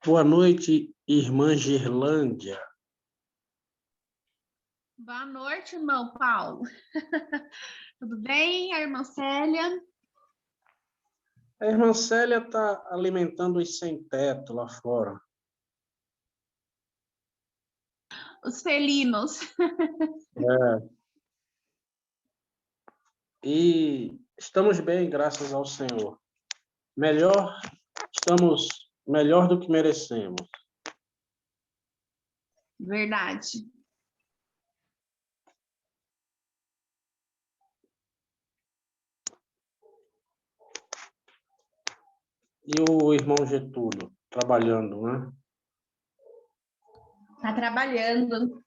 Boa noite, irmã Gerlândia. Boa noite, irmão Paulo. Tudo bem, a irmã Célia? A irmã Célia está alimentando os sem-teto lá fora. Os felinos. E estamos bem, graças ao Senhor. Estamos melhor do que merecemos. Verdade. E o irmão Getúlio, trabalhando, né? Tá trabalhando.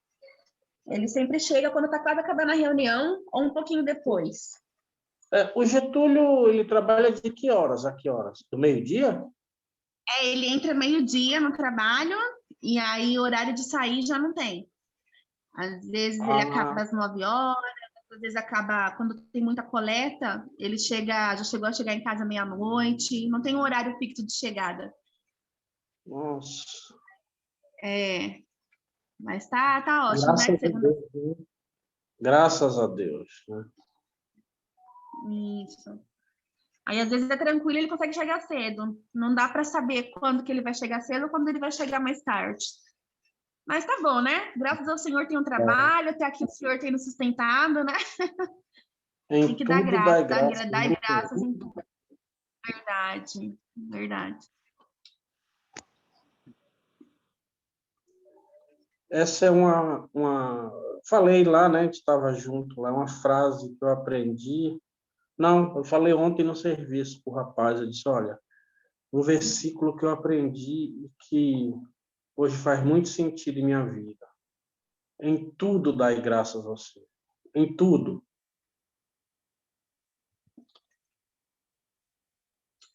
Ele sempre chega quando tá quase acabando a reunião ou um pouquinho depois. O Getúlio, ele trabalha de que horas a que horas? Do meio-dia? Ele entra meio-dia no trabalho e aí o horário de sair já não tem. Às vezes ele acaba às 9 horas, às vezes acaba quando tem muita coleta, ele já chegou a chegar em casa meia-noite, não tem um horário fixo de chegada. Nossa. Mas tá ótimo, né? Graças a Segunda. Deus, né? Graças a Deus, né? Isso. Aí, às vezes, é tranquilo, ele consegue chegar cedo. Não dá para saber quando que ele vai chegar cedo ou quando ele vai chegar mais tarde. Mas tá bom, né? Graças ao Senhor tem um trabalho, até aqui o Senhor tem nos sustentado, né? Tem Em que dar tudo dá graça, graça, dar né? graças em tudo. Verdade, verdade. Essa é Falei lá, né? A gente estava junto lá, uma frase que eu aprendi. Não, eu falei ontem no serviço para o rapaz. Eu disse: olha, um versículo que eu aprendi e que hoje faz muito sentido em minha vida. Em tudo dai graças ao Senhor. Em tudo.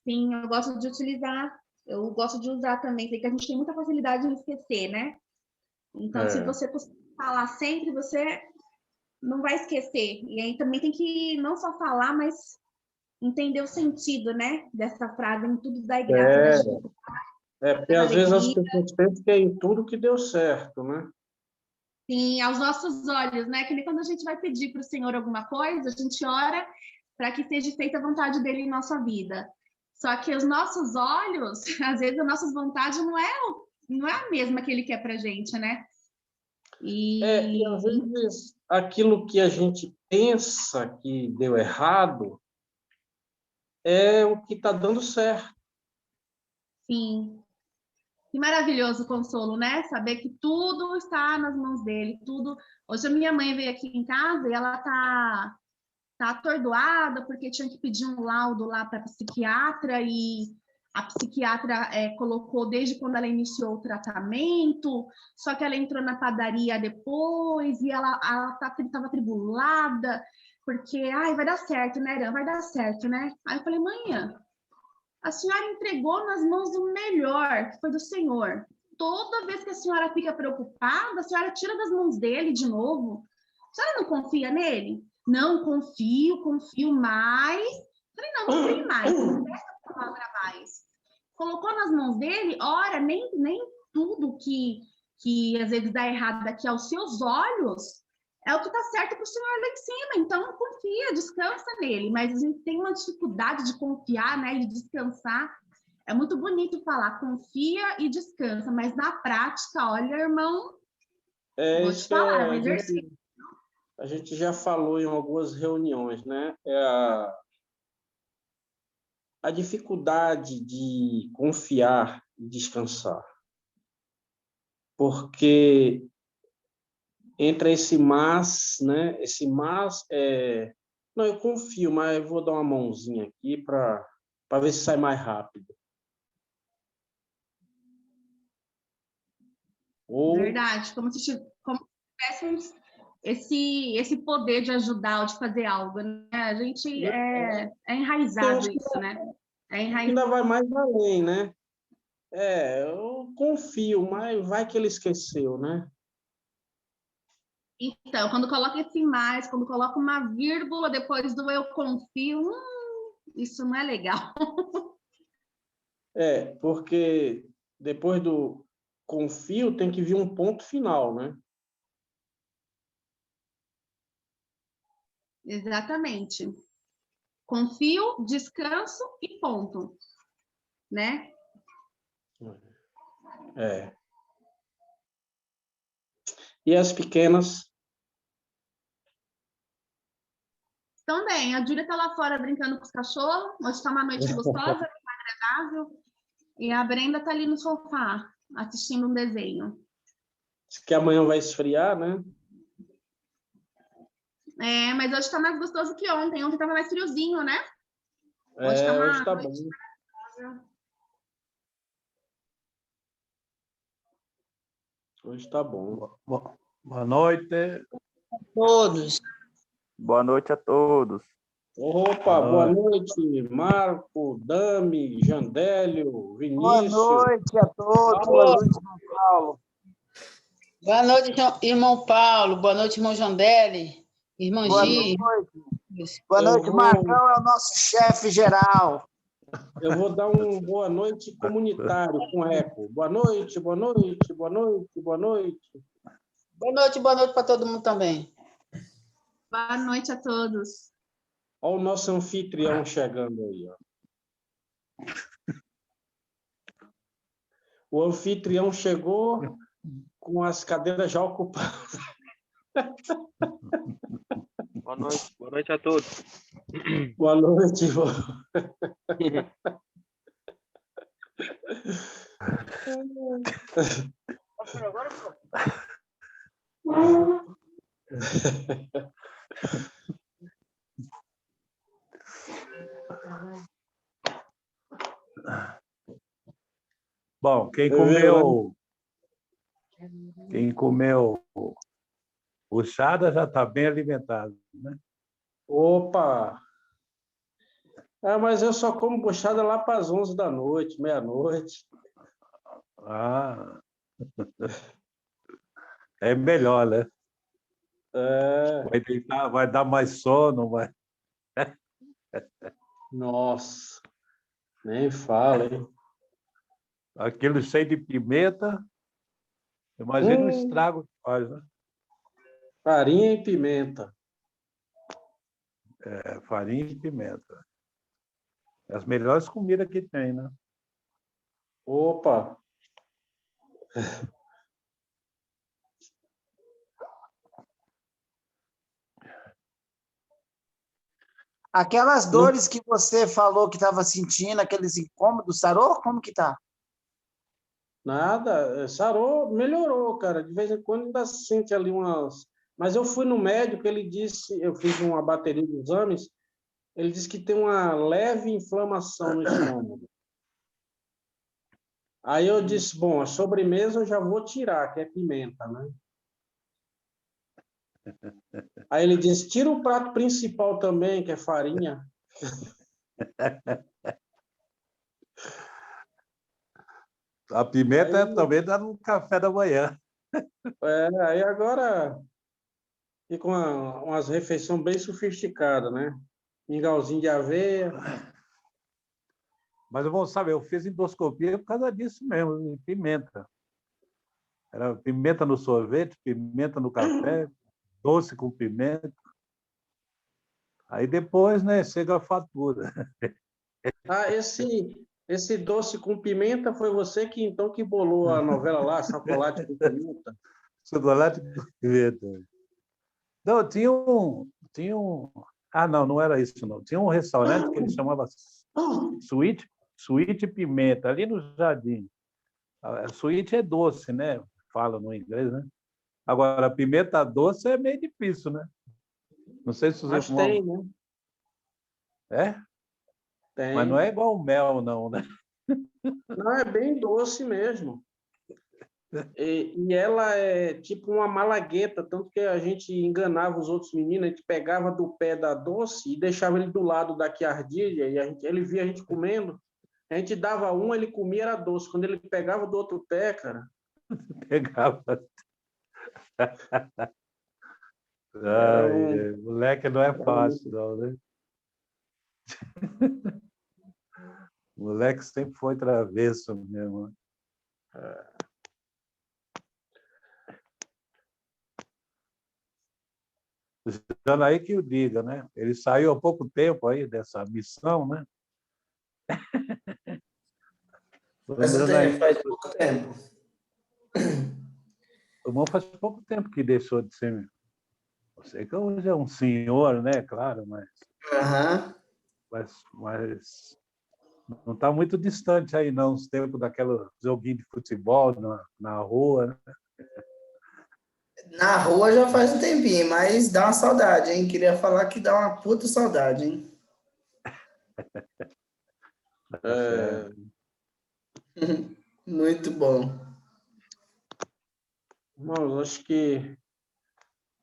Sim, eu gosto de utilizar, eu gosto de usar também, porque a gente tem muita facilidade em esquecer, né? Então, se É, você falar sempre, você não vai esquecer. E aí também tem que não só falar, mas entender o sentido, né, dessa frase, em tudo dai graça, nas é, dificuldades, porque na às vezes as alegria. pessoas pensam que é em tudo que deu certo, né? Sim, aos nossos olhos, né? Que nem quando a gente vai pedir para o Senhor alguma coisa, a gente ora para que seja feita a vontade dele em nossa vida. Só que os nossos olhos, às vezes a nossa vontade não é a mesma que ele quer para a gente, né? E às vezes aquilo que a gente pensa que deu errado é o que está dando certo. Sim, que maravilhoso o consolo, né? Saber que tudo está nas mãos dele, tudo. Hoje a minha mãe veio aqui em casa e ela tá atordoada porque tinha que pedir um laudo lá para a psiquiatra e a psiquiatra colocou desde quando ela iniciou o tratamento, só que ela entrou na padaria depois e ela estava atribulada, porque, ai, vai dar certo, né, Irã? Vai dar certo, né? Aí eu falei, mãe, a senhora entregou nas mãos do melhor, que foi do Senhor. Toda vez que a senhora fica preocupada, a senhora tira das mãos dele de novo. A senhora não confia nele? Não, confio mais. Falei, não confio mais. Essa palavra mais. Colocou nas mãos dele, ora, nem tudo que às vezes dá errado daqui aos seus olhos é o que está certo para o Senhor lá em cima. Então, confia, descansa nele. Mas a gente tem uma dificuldade de confiar, né, e de descansar. É muito bonito falar, confia e descansa, mas na prática, olha, irmão, vou te Isso falar, é um é, exercício. a gente já falou em algumas reuniões, né? A dificuldade de confiar e descansar. Porque entra esse mas, né? Esse mas não, eu confio, mas eu vou dar uma mãozinha aqui para ver se sai mais rápido. Ou Verdade, como se tivéssemos esse poder de ajudar ou de fazer algo, né? A gente é tem enraizado uns isso, né? É que ainda enraizado. vai mais além, né? Eu confio, mas vai que ele esqueceu, né? Então, quando coloca esse mais, quando coloca uma vírgula depois do eu confio, isso não é legal. Porque depois do com fio tem que vir um ponto final, né? Exatamente. Com fio, descanso e ponto, né? É. E as pequenas? Também, a Júlia tá lá fora brincando com os cachorros. Hoje tá uma noite gostosa, agradável. E a Brenda tá ali no sofá, assistindo um desenho. Diz que amanhã vai esfriar, né? É, mas hoje tá mais gostoso que ontem. Ontem tava mais friozinho, né? Hoje tá Hoje uma tá noite bom. agradável. Hoje tá bom. Boa noite. Todos. Boa noite a todos. Opa, boa noite, Marco, Dami, Jandélio, Boa Vinícius. noite a todos. Boa noite, irmão Paulo. Boa noite, irmão Paulo. Boa noite, irmão Jandelli. Irmão Boa Gi. noite. Boa noite, Marcão, é o nosso chefe geral. Eu vou dar um boa noite comunitário com eco. Boa noite, boa noite, boa noite, boa noite. Boa noite para todo mundo também. Boa noite a todos. Olha o nosso anfitrião chegando aí, ó. O anfitrião chegou com as cadeiras já ocupadas. Boa noite a todos. Boa noite. Bom, quem comeu buchada já está bem alimentado, né? Opa! Ah, mas eu só como buchada lá para as 11 da noite, meia-noite. Ah, é melhor, né? É. Vai deitar, vai dar mais sono, vai. Nossa, nem fala, hein? Aquilo cheio de pimenta, imagina o estrago que faz, né? Farinha e pimenta. É, farinha e pimenta. É as melhores comidas que tem, né? Opa! Aquelas dores que você falou que estava sentindo, aqueles incômodos, sarou? Como que tá? Nada, sarou, melhorou, cara. De vez em quando ainda sente ali umas. Mas eu fui no médico, ele disse, eu fiz uma bateria de exames, ele disse que tem uma leve inflamação no estômago. Aí eu disse, bom, a sobremesa eu já vou tirar, que é pimenta, né? Aí ele disse, tira o prato principal também, que é farinha. A pimenta também dá no café da manhã. Aí agora fica umas refeições bem sofisticadas, né? Mingauzinho de aveia. Mas eu vou saber, eu fiz endoscopia por causa disso mesmo, pimenta. Era pimenta no sorvete, pimenta no café, doce com pimenta. Aí depois, né, chega a fatura. Ah, esse doce com pimenta foi você que então que bolou a novela lá, Chocolate com Pimenta? Chocolate com pimenta. Não, tinha um... Ah, não era isso, não. Tinha um restaurante que ele chamava Sweet Pimenta, ali no Jardim. Sweet é doce, né? Fala no inglês, né? Agora, pimenta doce é meio difícil, né? Não sei se Mas você... tem, né? É? Tem. Mas não é igual o mel, não, né? Não, é bem doce mesmo. E ela é tipo uma malagueta, tanto que a gente enganava os outros meninos, a gente pegava do pé da doce e deixava ele do lado da que ardia, e ele via a gente comendo, a gente dava um, ele comia, era doce. Quando ele pegava do outro pé, cara... Pegava. Ai, moleque não é fácil, não, né? Moleque sempre foi travesso mesmo. Janaí que o diga, né? Ele saiu há pouco tempo aí dessa missão, né? Faz pouco tempo. O irmão faz pouco tempo que deixou de ser. Eu sei que hoje é um senhor, né? Claro, mas não está muito distante aí, não, os tempos daquele joguinho de futebol na rua, né? Na rua já faz um tempinho, mas dá uma saudade, hein? Queria falar que dá uma puta saudade, hein? Muito bom. Irmãos, acho que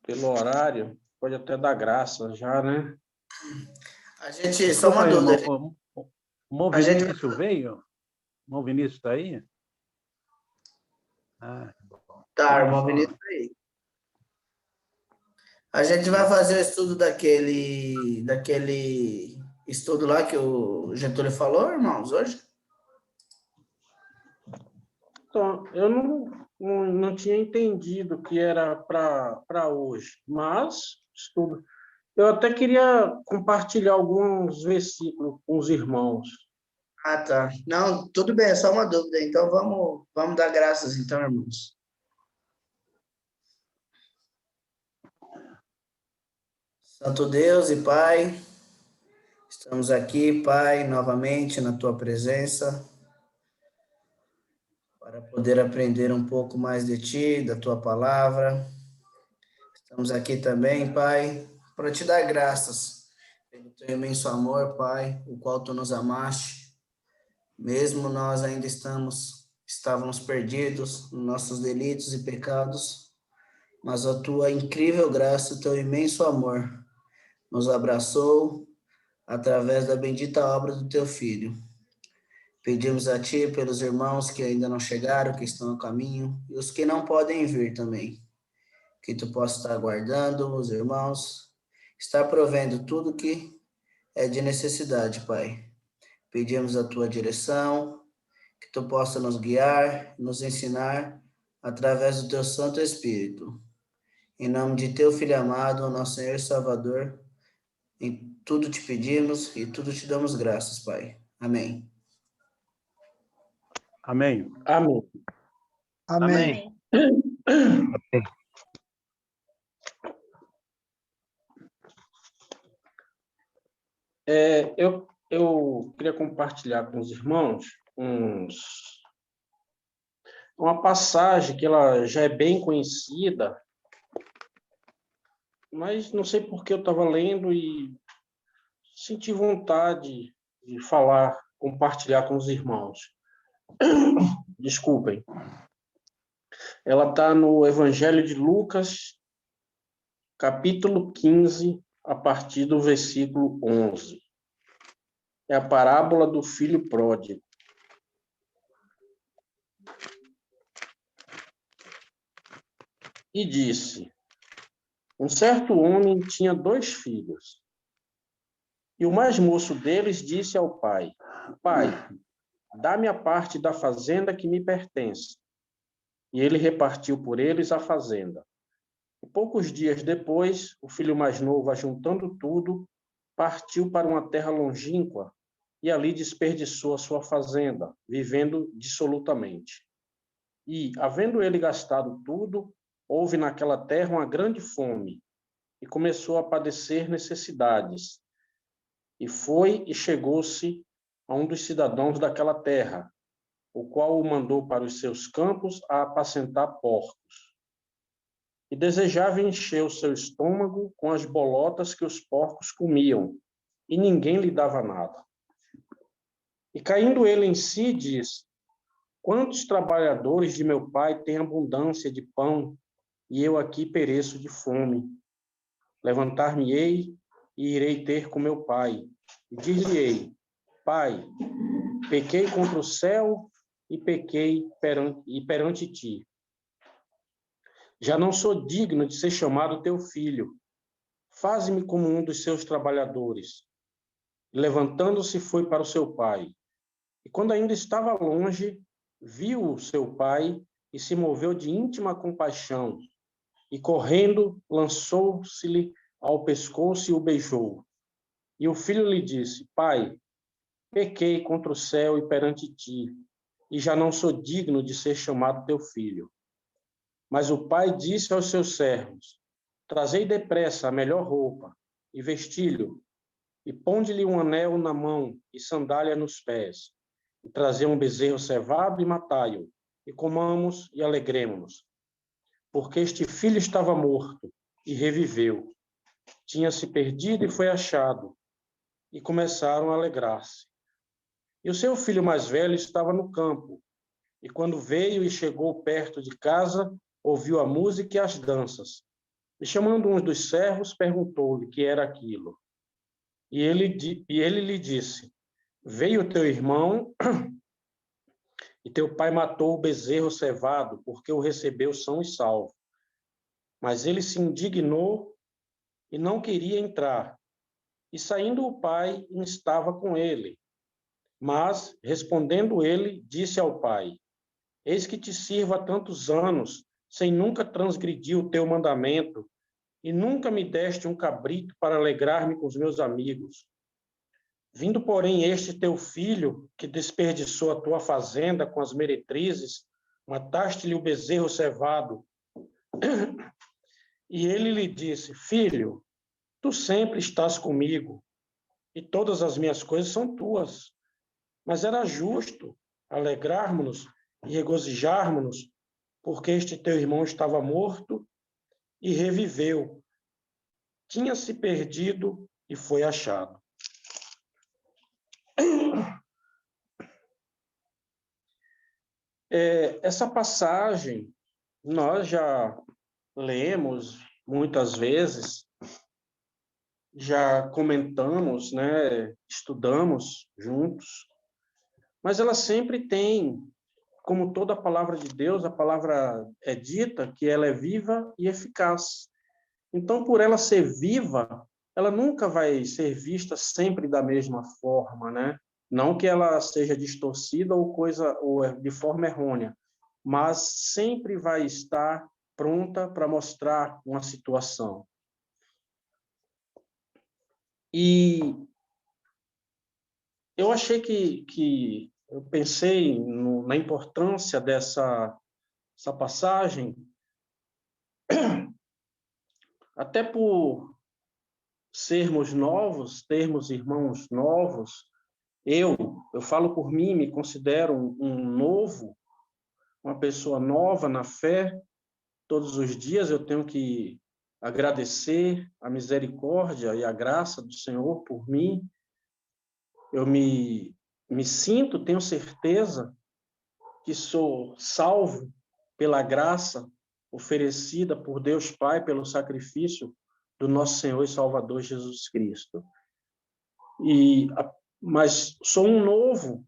pelo horário pode até dar graça já, né? A gente, só uma dúvida. O irmão Vinícius veio? O irmão Vinícius está aí? Tá, irmão Vinícius aí. A gente vai fazer o estudo daquele estudo lá que o Getúlio falou, irmãos, hoje? Então, eu não tinha entendido que era para hoje, mas estudo. Eu até queria compartilhar alguns versículos com os irmãos. Ah, tá. Não, tudo bem, é só uma dúvida. Então, vamos dar graças, então, irmãos. Santo Deus e Pai, estamos aqui, Pai, novamente na Tua presença, para poder aprender um pouco mais de Ti, da Tua palavra. Estamos aqui também, Pai, para Te dar graças pelo Teu imenso amor, Pai, o qual Tu nos amaste. Mesmo nós ainda estávamos perdidos nos nossos delitos e pecados, mas a Tua incrível graça, o Teu imenso amor, nos abraçou através da bendita obra do Teu Filho. Pedimos a Ti pelos irmãos que ainda não chegaram, que estão a caminho, e os que não podem vir também. Que Tu possa estar aguardando os irmãos, estar provendo tudo que é de necessidade, Pai. Pedimos a Tua direção, que Tu possa nos guiar, nos ensinar, através do Teu Santo Espírito. Em nome de Teu Filho amado, nosso Senhor e Salvador, em tudo Te pedimos e tudo Te damos graças, Pai. Amém. Amém. Amém. Amém. Eu queria compartilhar com os irmãos uma passagem que ela já é bem conhecida, mas não sei por que eu estava lendo e senti vontade de falar, compartilhar com os irmãos. Desculpem. Ela está no Evangelho de Lucas, capítulo 15, a partir do versículo 11. É a parábola do filho pródigo. E disse: um certo homem tinha 2 filhos. E o mais moço deles disse ao pai: Pai, dá-me a parte da fazenda que me pertence. E ele repartiu por eles a fazenda. E poucos dias depois, o filho mais novo, ajuntando tudo, partiu para uma terra longínqua e ali desperdiçou a sua fazenda, vivendo dissolutamente. E, havendo ele gastado tudo, houve naquela terra uma grande fome, e começou a padecer necessidades. E foi e chegou-se a um dos cidadãos daquela terra, o qual o mandou para os seus campos a apacentar porcos. E desejava encher o seu estômago com as bolotas que os porcos comiam, e ninguém lhe dava nada. E caindo ele em si, diz: quantos trabalhadores de meu pai têm abundância de pão, e eu aqui pereço de fome? Levantar-me-ei e irei ter com meu pai, e dir-lhe-ei: Pai, pequei contra o céu e pequei perante ti. Já não sou digno de ser chamado teu filho. Faze-me como um dos seus trabalhadores. Levantando-se, foi para o seu pai. E quando ainda estava longe, viu seu pai e se moveu de íntima compaixão, e correndo lançou-se-lhe ao pescoço e o beijou. E o filho lhe disse: Pai, pequei contra o céu e perante ti, e já não sou digno de ser chamado teu filho. Mas o pai disse aos seus servos: Trazei depressa a melhor roupa, e vestilho, e ponde-lhe um anel na mão e sandália nos pés, e trazei um bezerro cevado e matai-o, e comamos e alegremo-nos. Porque este filho estava morto e reviveu, tinha se perdido e foi achado, e começaram a alegrar-se. E o seu filho mais velho estava no campo, e quando veio e chegou perto de casa, ouviu a música e as danças. E chamando um dos servos, perguntou-lhe que era aquilo. E ele lhe disse: Veio teu irmão, e teu pai matou o bezerro cevado, porque o recebeu são e salvo. Mas ele se indignou e não queria entrar. E saindo o pai, estava com ele. Mas, respondendo ele, disse ao pai: Eis que te sirvo há tantos anos, sem nunca transgredir o teu mandamento, e nunca me deste um cabrito para alegrar-me com os meus amigos. Vindo, porém, este teu filho, que desperdiçou a tua fazenda com as meretrizes, mataste-lhe o bezerro cevado. E ele lhe disse: Filho, tu sempre estás comigo, e todas as minhas coisas são tuas. Mas era justo alegrarmos-nos e regozijarmos-nos, porque este teu irmão estava morto e reviveu, tinha se perdido e foi achado. Essa passagem nós já lemos muitas vezes, já comentamos, né, estudamos juntos, mas ela sempre tem, como toda a palavra de Deus, a palavra é dita que ela é viva e eficaz. Então, por ela ser viva, ela nunca vai ser vista sempre da mesma forma, né? Não que ela seja distorcida ou de forma errônea, mas sempre vai estar pronta para mostrar uma situação. E eu achei que eu pensei na importância dessa passagem, até por sermos novos, termos irmãos novos. Eu falo por mim, me considero um novo, uma pessoa nova na fé. Todos os dias eu tenho que agradecer a misericórdia e a graça do Senhor por mim. Eu me sinto, tenho certeza que sou salvo pela graça oferecida por Deus Pai, pelo sacrifício do nosso Senhor e Salvador Jesus Cristo. Mas sou um novo,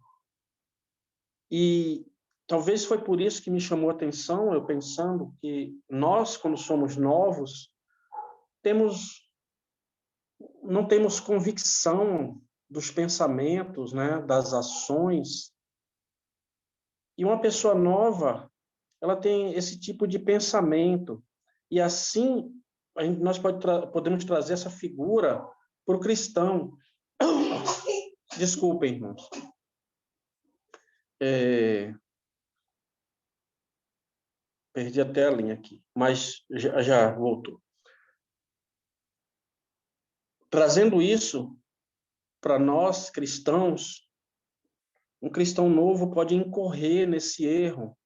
e talvez foi por isso que me chamou a atenção, eu pensando que nós, quando somos novos, não temos convicção dos pensamentos, né, das ações. E uma pessoa nova, ela tem esse tipo de pensamento. E assim, nós podemos trazer essa figura para o cristão. Desculpem, irmãos. Perdi até a linha aqui, mas já voltou. Trazendo isso para nós cristãos, um cristão novo pode incorrer nesse erro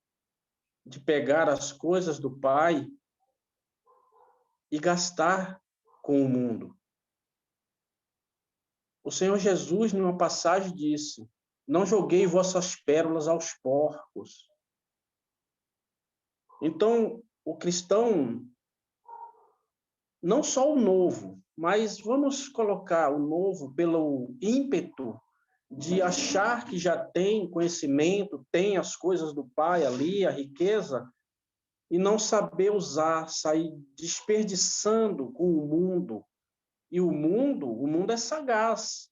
de pegar as coisas do Pai e gastar com o mundo. O Senhor Jesus, numa passagem, disse: Não joguei vossas pérolas aos porcos. Então, o cristão, não só o novo, mas vamos colocar o novo pelo ímpeto de achar que já tem conhecimento, tem as coisas do Pai ali, a riqueza, e não saber usar, sair desperdiçando com o mundo. E o mundo é sagaz.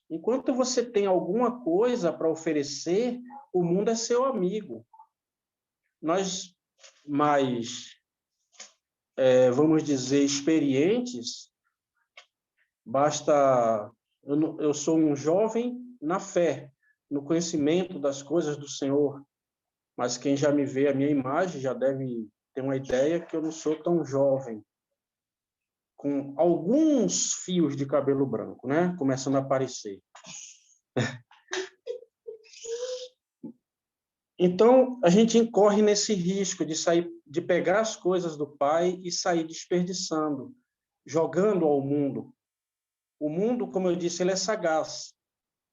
Enquanto você tem alguma coisa para oferecer, o mundo é seu amigo. Nós mais, vamos dizer, experientes, basta... Eu sou um jovem na fé, no conhecimento das coisas do Senhor, mas quem já me vê a minha imagem já deve ter uma ideia que eu não sou tão jovem, com alguns fios de cabelo branco, né? Começando a aparecer. Então, a gente incorre nesse risco de sair, de pegar as coisas do Pai e sair desperdiçando, jogando ao mundo. O mundo, como eu disse, ele é sagaz.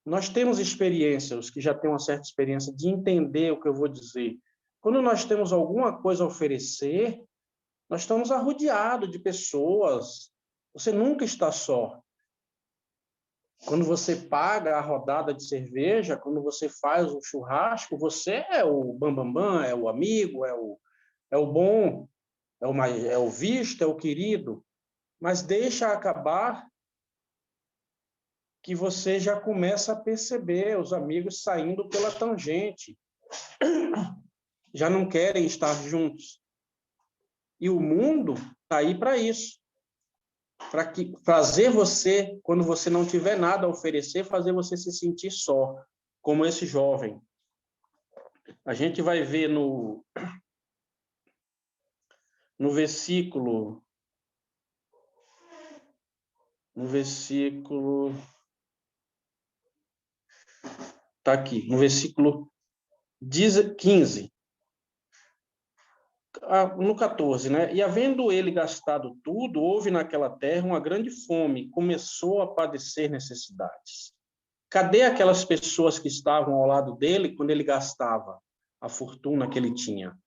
Nós temos experiência, os que já têm uma certa experiência, de entender o que eu vou dizer. Quando nós temos alguma coisa a oferecer, nós estamos arrodeados de pessoas. Você nunca está só. Quando você paga a rodada de cerveja, quando você faz o churrasco, você é o bambambam, é o amigo, é o bom, é o visto, é o querido. Mas deixa acabar que você já começa a perceber os amigos saindo pela tangente. Já não querem estar juntos. E o mundo está aí para isso. Para fazer você, quando você não tiver nada a oferecer, fazer você se sentir só, como esse jovem. A gente vai ver no versículo... Está aqui, no versículo 15. No 14, né? E havendo ele gastado tudo, houve naquela terra uma grande fome, começou a padecer necessidades. Cadê aquelas pessoas que estavam ao lado dele quando ele gastava a fortuna que ele tinha?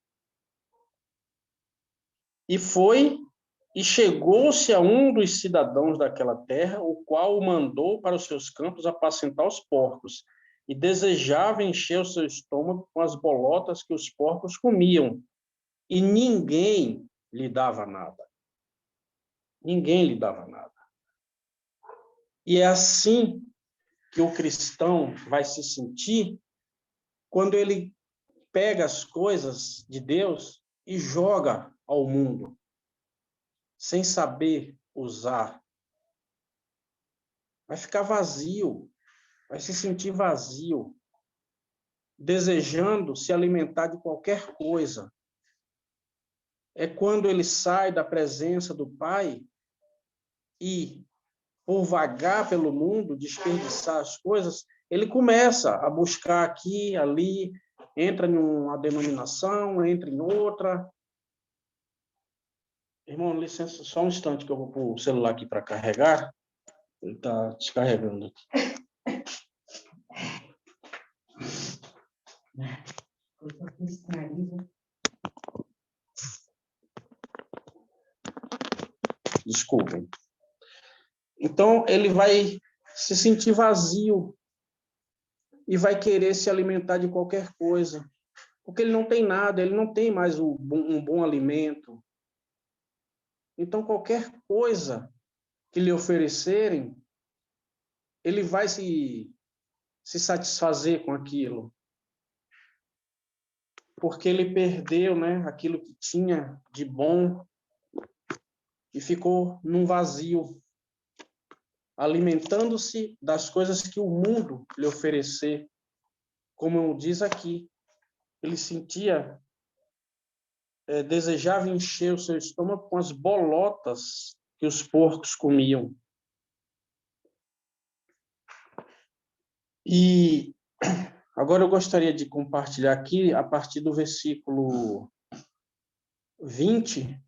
E chegou-se a um dos cidadãos daquela terra, o qual o mandou para os seus campos apacentar os porcos, e desejava encher o seu estômago com as bolotas que os porcos comiam. E ninguém lhe dava nada. Ninguém lhe dava nada. E é assim que o cristão vai se sentir quando ele pega as coisas de Deus e joga ao mundo, sem saber usar. Vai ficar vazio, vai se sentir vazio, desejando se alimentar de qualquer coisa. É quando ele sai da presença do Pai e, por vagar pelo mundo, desperdiçar as coisas, ele começa a buscar aqui, ali, entra em uma denominação, entra em outra. Irmão, licença, só um instante que eu vou pôr o celular aqui para carregar. Ele está descarregando aqui. Desculpem. Então, ele vai se sentir vazio e vai querer se alimentar de qualquer coisa, porque ele não tem nada, ele não tem mais um bom alimento. Então, qualquer coisa que lhe oferecerem, ele vai se satisfazer com aquilo, porque ele perdeu, né, aquilo que tinha de bom e ficou num vazio, alimentando-se das coisas que o mundo lhe oferecer. Como diz aqui, ele sentia, desejava encher o seu estômago com as bolotas que os porcos comiam. E agora eu gostaria de compartilhar aqui, a partir do versículo 20,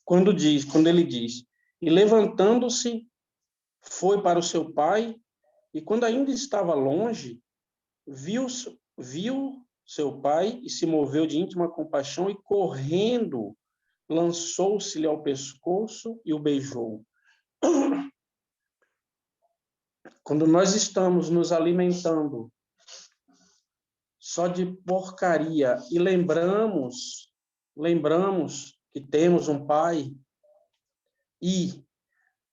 quando ele diz, e levantando-se, foi para o seu pai, e quando ainda estava longe, viu seu pai e se moveu de íntima compaixão e, correndo, lançou-se-lhe ao pescoço e o beijou. Quando nós estamos nos alimentando só de porcaria e lembramos que temos um pai e,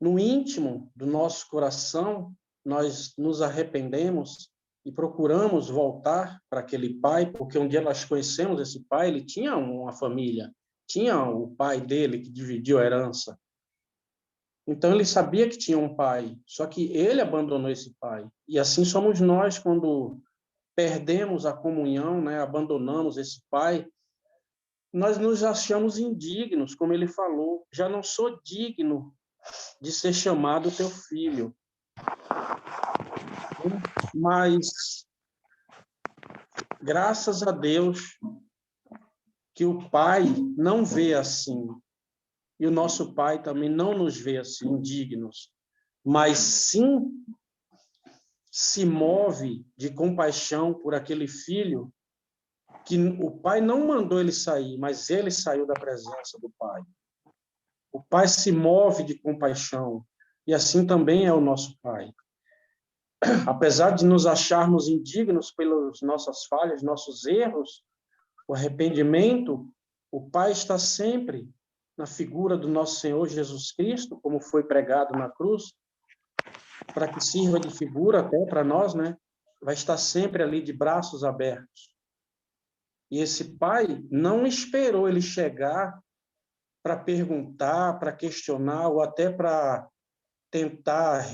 no íntimo do nosso coração, nós nos arrependemos, e procuramos voltar para aquele pai, porque um dia nós conhecemos esse pai, ele tinha uma família, tinha o pai dele que dividiu a herança. Então, ele sabia que tinha um pai, só que ele abandonou esse pai. E assim somos nós quando perdemos a comunhão, né? Abandonamos esse pai, nós nos achamos indignos, como ele falou. Já não sou digno de ser chamado teu filho. Mas, graças a Deus, que o pai não vê assim. E o nosso pai também não nos vê assim, indignos, mas sim se move de compaixão por aquele filho que o pai não mandou ele sair, mas ele saiu da presença do pai. O pai se move de compaixão, e assim também é o nosso pai. Apesar de nos acharmos indignos pelas nossas falhas, nossos erros, o arrependimento, o pai está sempre na figura do nosso Senhor Jesus Cristo, como foi pregado na cruz, para que sirva de figura até para nós, né? Vai estar sempre ali de braços abertos. E esse pai não esperou ele chegar para perguntar, para questionar, ou até para tentar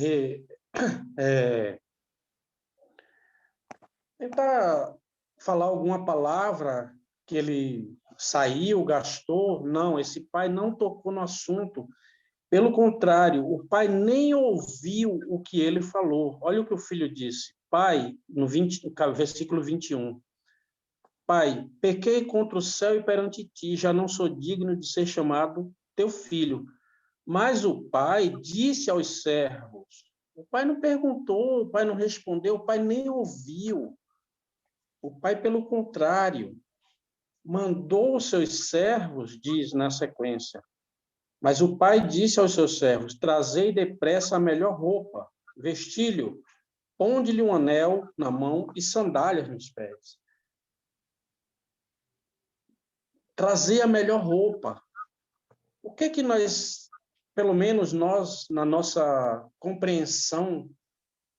tentar falar alguma palavra que ele saiu, gastou. Não, esse pai não tocou no assunto. Pelo contrário, o pai nem ouviu o que ele falou. Olha o que o filho disse. Pai, no versículo 21. Pai, pequei contra o céu e perante ti, já não sou digno de ser chamado teu filho. Mas o pai disse aos servos. O pai não perguntou, o pai não respondeu, o pai nem ouviu. O pai, pelo contrário, mandou os seus servos, diz na sequência. Mas o pai disse aos seus servos: trazei depressa a melhor roupa, vestilho, ponde-lhe um anel na mão e sandálias nos pés. Trazer a melhor roupa. O que nós, pelo menos nós, na nossa compreensão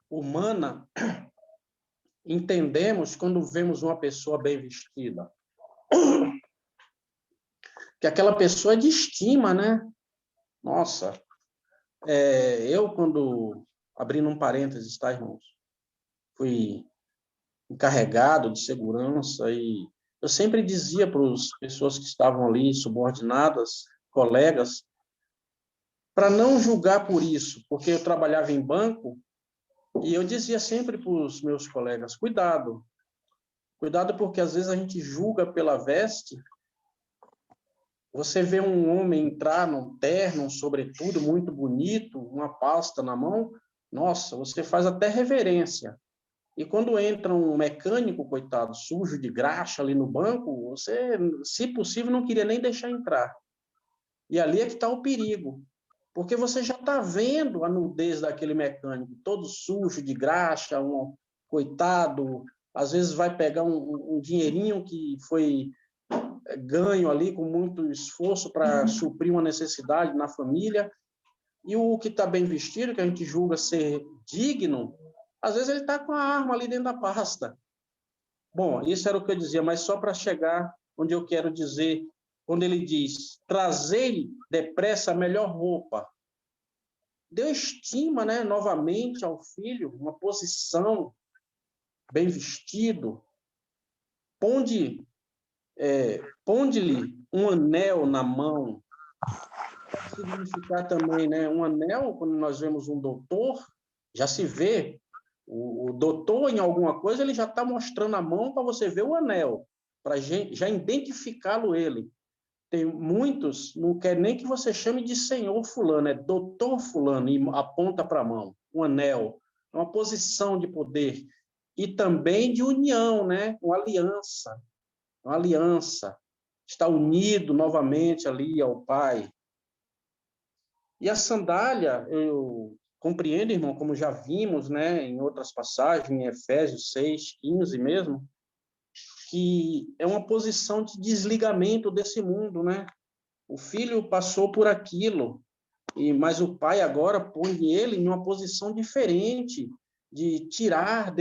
humana, entendemos quando vemos uma pessoa bem vestida? Que aquela pessoa é de estima, né? Nossa, eu quando, abrindo um parênteses, tá, irmãos? Fui encarregado de segurança e eu sempre dizia para as pessoas que estavam ali, subordinadas, colegas, para não julgar por isso, porque eu trabalhava em banco e eu dizia sempre para os meus colegas, cuidado porque às vezes a gente julga pela veste. Você vê um homem entrar num terno, um sobretudo muito bonito, uma pasta na mão, nossa, você faz até reverência. E quando entra um mecânico, coitado, sujo de graxa ali no banco, você, se possível, não queria nem deixar entrar. E ali é que está o perigo, porque você já está vendo a nudez daquele mecânico, todo sujo de graxa, um coitado, às vezes vai pegar um dinheirinho que foi ganho ali com muito esforço para suprir uma necessidade na família, e o que está bem vestido, que a gente julga ser digno, às vezes ele está com a arma ali dentro da pasta. Bom, isso era o que eu dizia, mas só para chegar onde eu quero dizer, quando ele diz, trazei depressa a melhor roupa. Deu estima, né, novamente ao filho, uma posição, bem vestido, ponde-lhe um anel na mão. Pode significar também, né, um anel, quando nós vemos um doutor, já se vê, o doutor em alguma coisa, ele já está mostrando a mão para você ver o anel, para já identificá-lo ele. Tem muitos, não quer nem que você chame de senhor fulano, é doutor fulano, e aponta para a mão, um anel, uma posição de poder, e também de união, né, uma aliança, está unido novamente ali ao Pai. E a sandália, eu compreendo, irmão, como já vimos, né, em outras passagens, em Efésios 6:15 mesmo, que é uma posição de desligamento desse mundo, né? O filho passou por aquilo, mas o pai agora põe ele em uma posição diferente, de tirar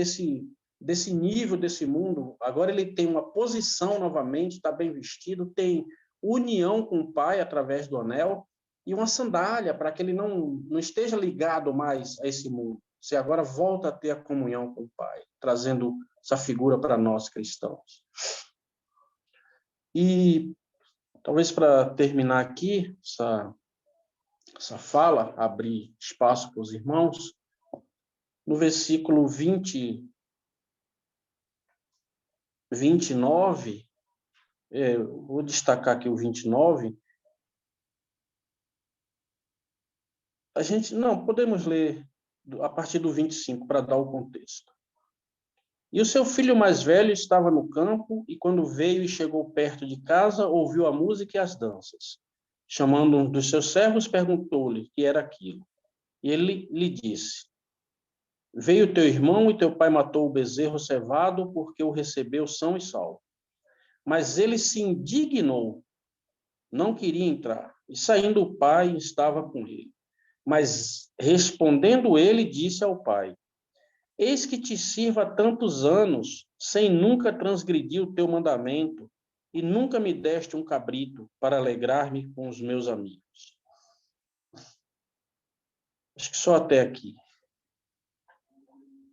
desse nível, desse mundo. Agora ele tem uma posição novamente, está bem vestido, tem união com o Pai através do anel e uma sandália para que ele não esteja ligado mais a esse mundo. Você agora volta a ter a comunhão com o Pai, trazendo essa figura para nós cristãos. E talvez para terminar aqui essa fala, abrir espaço para os irmãos, no versículo 29, vou destacar aqui o 29, podemos ler a partir do 25, para dar o contexto. E o seu filho mais velho estava no campo, e quando veio e chegou perto de casa, ouviu a música e as danças. Chamando um dos seus servos, perguntou-lhe o que era aquilo. E ele lhe disse: veio teu irmão e teu pai matou o bezerro cevado, porque o recebeu são e salvo. Mas ele se indignou, não queria entrar. E saindo o pai, estava com ele. Mas respondendo ele, disse ao pai: eis que te sirvo há tantos anos, sem nunca transgredir o teu mandamento, e nunca me deste um cabrito para alegrar-me com os meus amigos. Acho que só até aqui.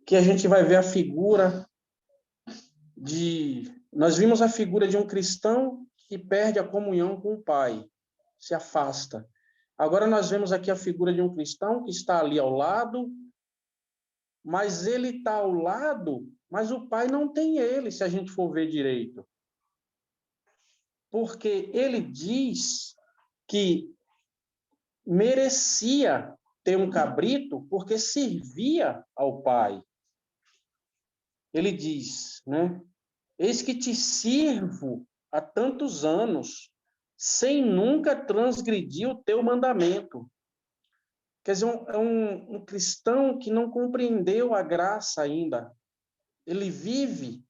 Que a gente vai ver a figura nós vimos a figura de um cristão que perde a comunhão com o Pai, se afasta. Agora nós vemos aqui a figura de um cristão que está ali ao lado, mas ele está ao lado, mas o Pai não tem ele, se a gente for ver direito. Porque ele diz que merecia ter um cabrito porque servia ao Pai. Ele diz, né? Eis que te sirvo há tantos anos, sem nunca transgredir o teu mandamento. Quer dizer, é um cristão que não compreendeu a graça ainda. Ele vive,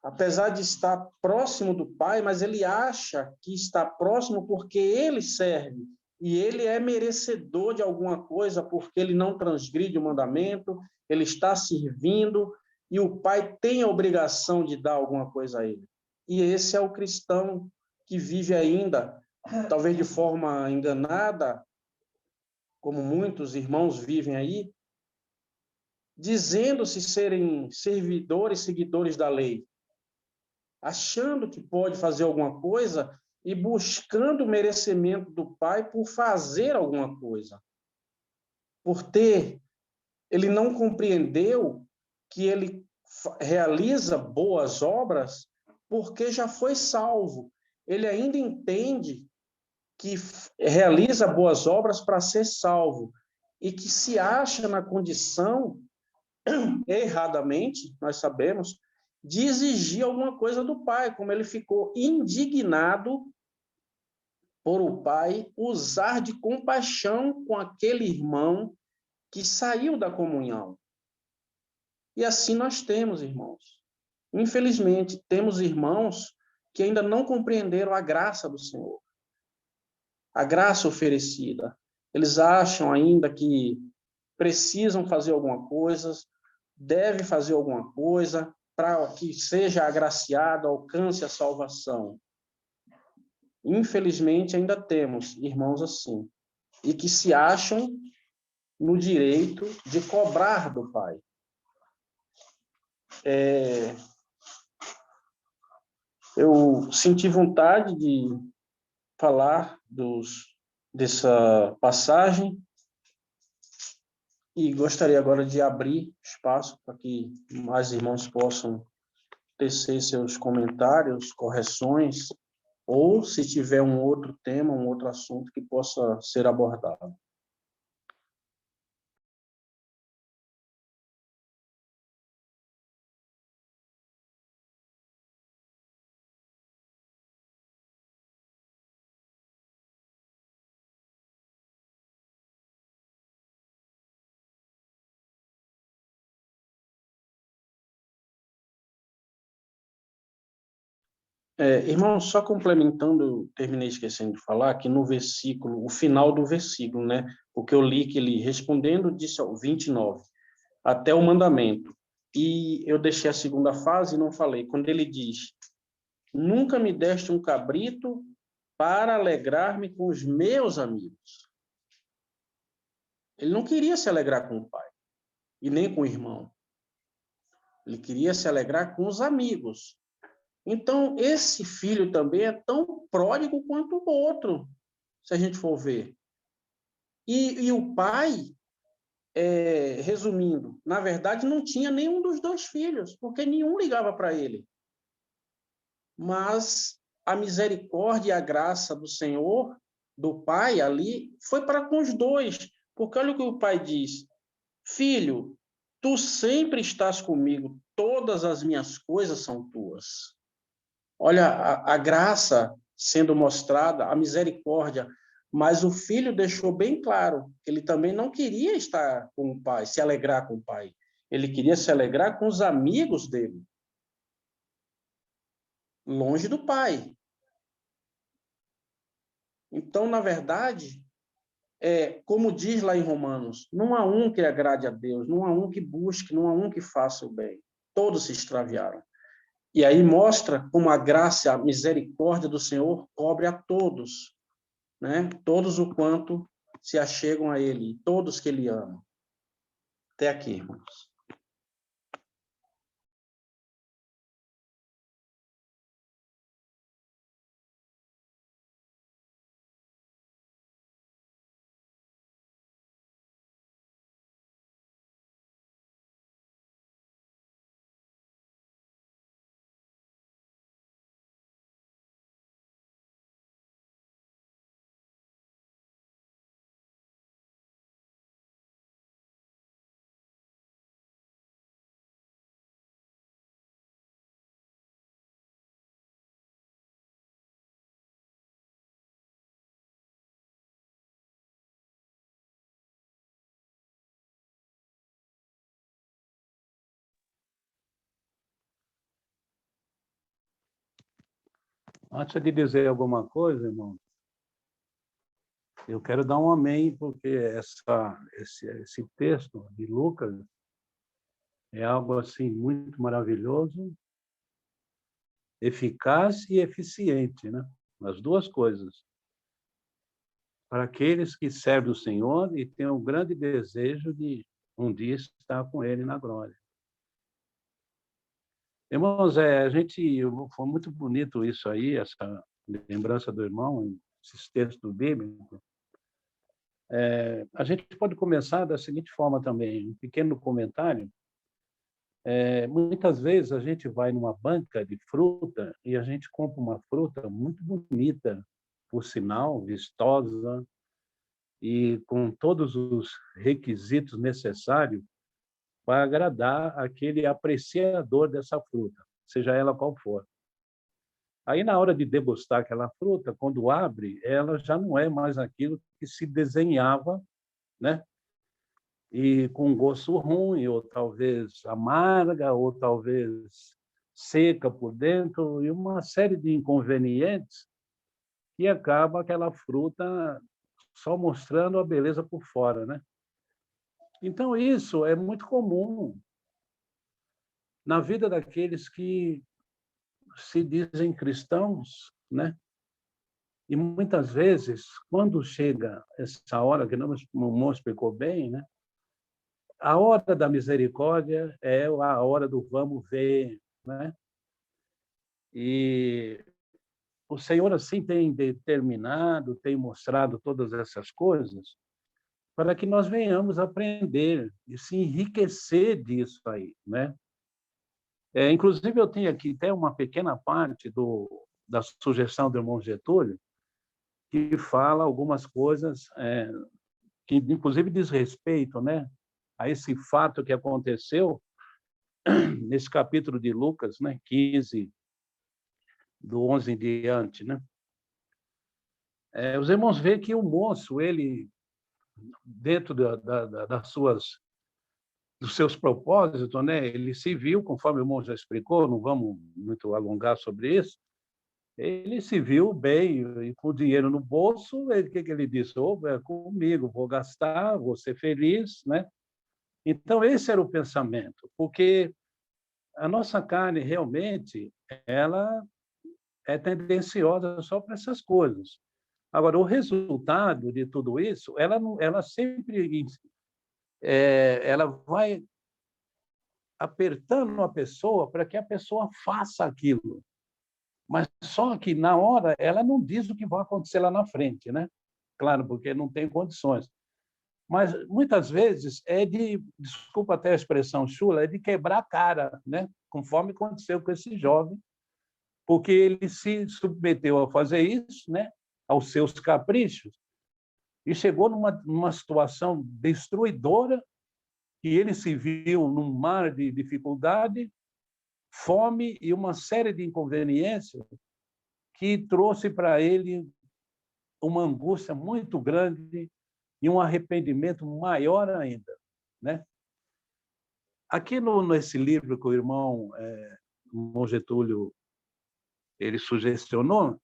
apesar de estar próximo do Pai, mas ele acha que está próximo porque ele serve. E ele é merecedor de alguma coisa porque ele não transgride o mandamento, ele está servindo, e o Pai tem a obrigação de dar alguma coisa a ele. E esse é o cristão que vive ainda, talvez de forma enganada, como muitos irmãos vivem aí, dizendo-se serem servidores, seguidores da lei, achando que pode fazer alguma coisa e buscando o merecimento do Pai por fazer alguma coisa. Ele não compreendeu que ele realiza boas obras porque já foi salvo. Ele ainda entende que realiza boas obras para ser salvo e que se acha na condição, erradamente, nós sabemos, de exigir alguma coisa do Pai, como ele ficou indignado por o Pai usar de compaixão com aquele irmão que saiu da comunhão. E assim nós temos, irmãos. Infelizmente, temos irmãos que ainda não compreenderam a graça do Senhor, a graça oferecida. Eles acham ainda que precisam fazer alguma coisa, devem fazer alguma coisa para que seja agraciado, alcance a salvação. Infelizmente, ainda temos irmãos assim, e que se acham no direito de cobrar do Pai. Eu senti vontade de falar dessa passagem e gostaria agora de abrir espaço para que mais irmãos possam tecer seus comentários, correções, ou se tiver um outro tema, um outro assunto que possa ser abordado. Irmão, só complementando, terminei esquecendo de falar que no versículo, o final do versículo, né? Porque eu li que ele respondendo disse ao 29, até o mandamento. E eu deixei a segunda fase e não falei. Quando ele diz: nunca me deste um cabrito para alegrar-me com os meus amigos. Ele não queria se alegrar com o pai e nem com o irmão. Ele queria se alegrar com os amigos. Então, esse filho também é tão pródigo quanto o outro, se a gente for ver. E o pai, resumindo, na verdade, não tinha nenhum dos dois filhos, porque nenhum ligava para ele. Mas a misericórdia e a graça do Senhor, do pai ali, foi para com os dois. Porque olha o que o pai diz: filho, tu sempre estás comigo, todas as minhas coisas são tuas. Olha a graça sendo mostrada, a misericórdia. Mas o filho deixou bem claro que ele também não queria estar com o pai, se alegrar com o pai. Ele queria se alegrar com os amigos dele, longe do pai. Então, na verdade, como diz lá em Romanos, não há um que agrade a Deus, não há um que busque, não há um que faça o bem. Todos se extraviaram. E aí mostra como a graça, a misericórdia do Senhor cobre a todos, né? Todos o quanto se achegam a Ele, todos que Ele ama. Até aqui, irmãos. Antes de dizer alguma coisa, irmão, eu quero dar um amém, porque esse texto de Lucas é algo assim muito maravilhoso, eficaz e eficiente, né? As duas coisas. Para aqueles que servem o Senhor e têm um grande desejo de um dia estar com Ele na glória. Irmãos, foi muito bonito isso aí, essa lembrança do irmão, esses textos bíblicos. A gente pode começar da seguinte forma também, um pequeno comentário. Muitas vezes a gente vai numa banca de fruta e a gente compra uma fruta muito bonita, por sinal, vistosa, e com todos os requisitos necessários para agradar aquele apreciador dessa fruta, seja ela qual for. Aí, na hora de degustar aquela fruta, quando abre, ela já não é mais aquilo que se desenhava, né? E com gosto ruim, ou talvez amarga, ou talvez seca por dentro, e uma série de inconvenientes que acaba aquela fruta só mostrando a beleza por fora, né? Então, isso é muito comum na vida daqueles que se dizem cristãos, né? E muitas vezes, quando chega essa hora, que o irmão explicou bem, né? A hora da misericórdia é a hora do vamos ver, né? E o Senhor, assim, tem determinado, tem mostrado todas essas coisas para que nós venhamos aprender e se enriquecer disso aí, né? Inclusive, eu tenho aqui até uma pequena parte da sugestão do irmão Getúlio, que fala algumas coisas que, inclusive, diz respeito, né, a esse fato que aconteceu nesse capítulo de Lucas, né, 15, do 11 em diante, né? Os irmãos veem que o moço, ele, dentro dos seus propósitos, né, ele se viu, conforme o irmão já explicou, não vamos muito alongar sobre isso, ele se viu bem, e com o dinheiro no bolso, o que ele disse? É comigo, vou gastar, vou ser feliz, né? Então, esse era o pensamento, porque A nossa carne, realmente, ela é tendenciosa só para essas coisas. Agora, o resultado de tudo isso, ela sempre ela vai apertando a pessoa para que a pessoa faça aquilo. Mas só que, na hora, ela não diz o que vai acontecer lá na frente, né? Claro, porque não tem condições. Mas, muitas vezes, desculpa até a expressão chula, é de quebrar a cara, né? Conforme aconteceu com esse jovem, porque ele se submeteu a fazer isso, né? Aos seus caprichos, e chegou numa situação destruidora, que ele se viu num mar de dificuldade, fome e uma série de inconveniências que trouxe para ele uma angústia muito grande e um arrependimento maior ainda, né? Aqui nesse livro que o irmão Getúlio ele sugestionou,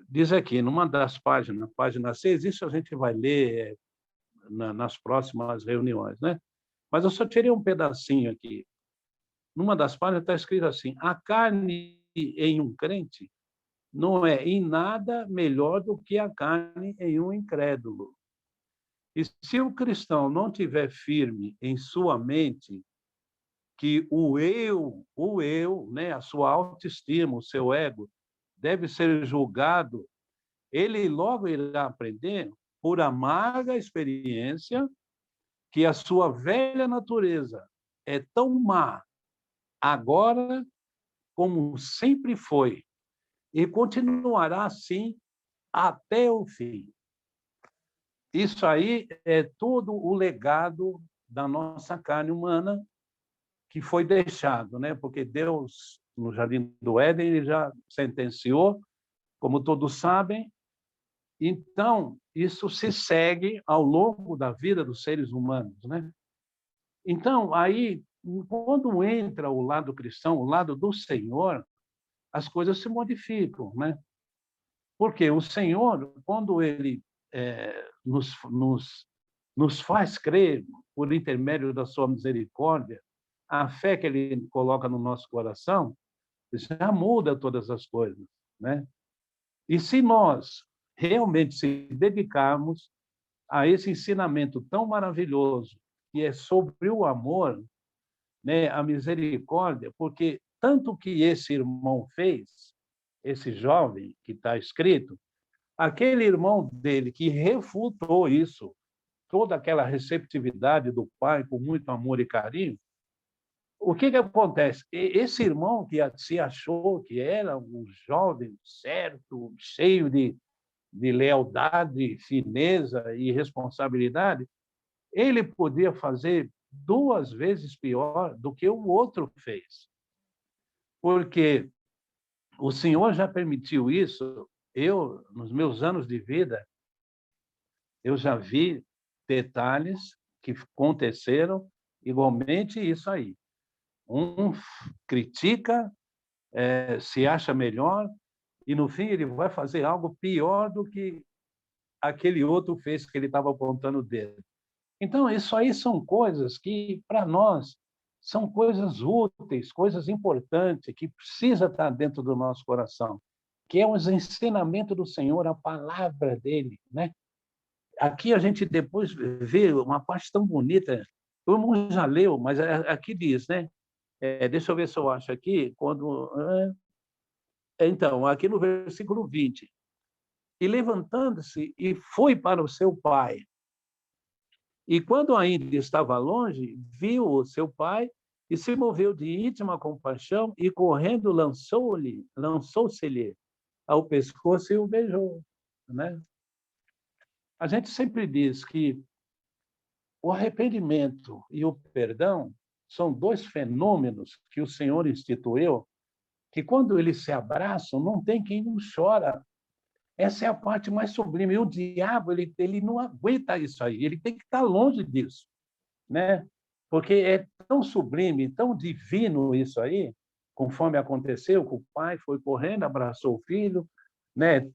diz aqui, numa das páginas, página 6, isso a gente vai ler nas próximas reuniões, né? Mas eu só tirei um pedacinho aqui. Numa das páginas está escrito assim: a carne em um crente não é em nada melhor do que a carne em um incrédulo. E se o cristão não tiver firme em sua mente que o eu, né, a sua autoestima, o seu ego, deve ser julgado, ele logo irá aprender, por amarga experiência, que a sua velha natureza é tão má agora como sempre foi, e continuará assim até o fim. Isso aí é todo o legado da nossa carne humana que foi deixado, né? Porque Deus, no Jardim do Éden, ele já sentenciou, como todos sabem. Então, isso se segue ao longo da vida dos seres humanos, né? Então, aí, quando entra o lado cristão, o lado do Senhor, as coisas se modificam, né? Porque o Senhor, quando ele nos faz crer, por intermédio da sua misericórdia, a fé que ele coloca no nosso coração, já muda todas as coisas, né? E se nós realmente se dedicarmos a esse ensinamento tão maravilhoso, que é sobre o amor, né, a misericórdia, porque tanto que esse irmão fez, esse jovem que está escrito, aquele irmão dele que refutou isso, toda aquela receptividade do pai com muito amor e carinho, o que acontece? Esse irmão que se achou que era um jovem certo, cheio de lealdade, fineza e responsabilidade, ele podia fazer 2 vezes pior do que o outro fez. Porque o Senhor já permitiu isso. Eu, nos meus anos de vida, eu já vi detalhes que aconteceram igualmente isso aí. Um critica, se acha melhor, e no fim ele vai fazer algo pior do que aquele outro fez, que ele estava apontando o dedo. Então, isso aí são coisas que, para nós, são coisas úteis, coisas importantes, que precisa estar dentro do nosso coração, que é os ensinamentos do Senhor, a palavra dele, né? Aqui a gente depois vê uma parte tão bonita, o irmão já leu, mas aqui diz, né? Deixa eu ver se eu acho aqui, quando... Então, aqui no versículo 20, e levantando-se, e foi para o seu pai. E quando ainda estava longe, viu o seu pai e se moveu de íntima compaixão e, correndo, lançou-se-lhe ao pescoço e o beijou, né? A gente sempre diz que o arrependimento e o perdão são 2 fenômenos que o Senhor instituiu, que quando eles se abraçam, não tem quem não chora. Essa é a parte mais sublime. E o diabo, ele não aguenta isso aí, ele tem que estar longe disso, né? Porque é tão sublime, tão divino isso aí, conforme aconteceu, que o pai foi correndo, abraçou o filho, né?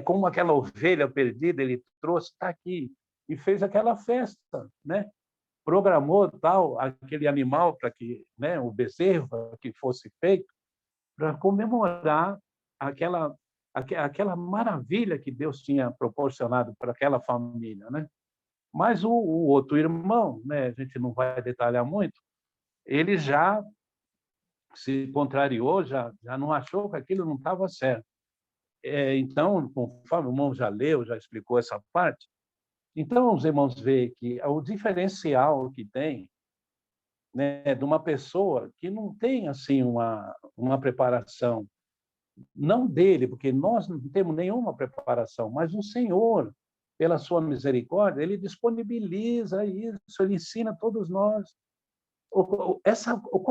Como aquela ovelha perdida, ele trouxe, está aqui, e fez aquela festa, né? programou tal aquele animal para que, né, o bezerro para que fosse feito para comemorar aquela maravilha que Deus tinha proporcionado para aquela família, né? Mas o outro irmão, né, a gente não vai detalhar muito, ele já se contrariou, já não achou que aquilo não estava certo. Então, conforme o irmão já leu, já explicou essa parte, então os irmãos veem que o diferencial que tem, né, de uma pessoa que não tem assim uma preparação, não dele, porque nós não temos nenhuma preparação, mas o Senhor, pela sua misericórdia, ele disponibiliza isso, ele ensina a todos nós. Qual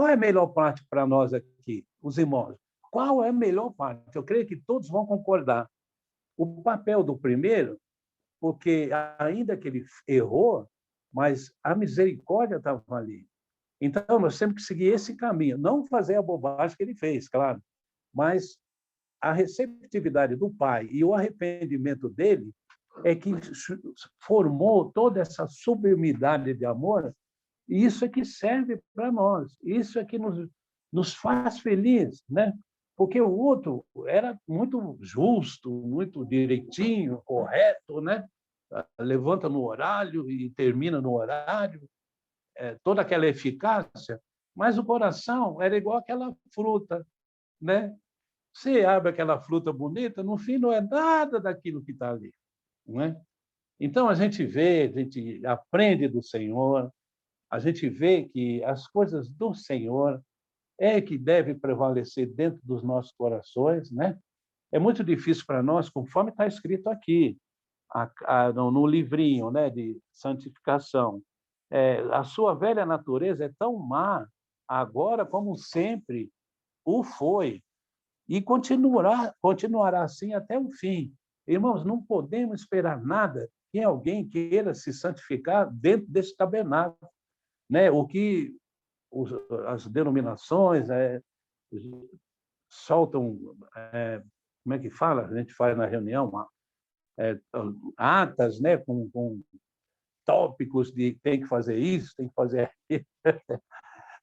é a melhor parte para nós aqui, os irmãos? Qual é a melhor parte? Eu creio que todos vão concordar. O papel do primeiro, porque ainda que ele errou, mas a misericórdia estava ali. Então, nós temos que seguir esse caminho, não fazer a bobagem que ele fez, claro, mas a receptividade do pai e o arrependimento dele é que formou toda essa sublimidade de amor, e isso é que serve para nós, isso é que nos faz feliz, né? Porque o outro era muito justo, muito direitinho, correto, né? Levanta no horário e termina no horário, toda aquela eficácia, mas o coração era igual aquela fruta, né? Você abre aquela fruta bonita, no fim não é nada daquilo que está ali, não é? Então a gente vê, a gente aprende do Senhor, a gente vê que as coisas do Senhor é que deve prevalecer dentro dos nossos corações, né? É muito difícil para nós, conforme está escrito aqui, no livrinho, né, de santificação. A sua velha natureza é tão má agora como sempre o foi e continuará assim até o fim. Irmãos, não podemos esperar nada que alguém queira se santificar dentro desse tabernáculo, né? O que as denominações soltam, como é que fala? A gente faz na reunião, atas, né? Com tópicos de tem que fazer isso, tem que fazer aquilo.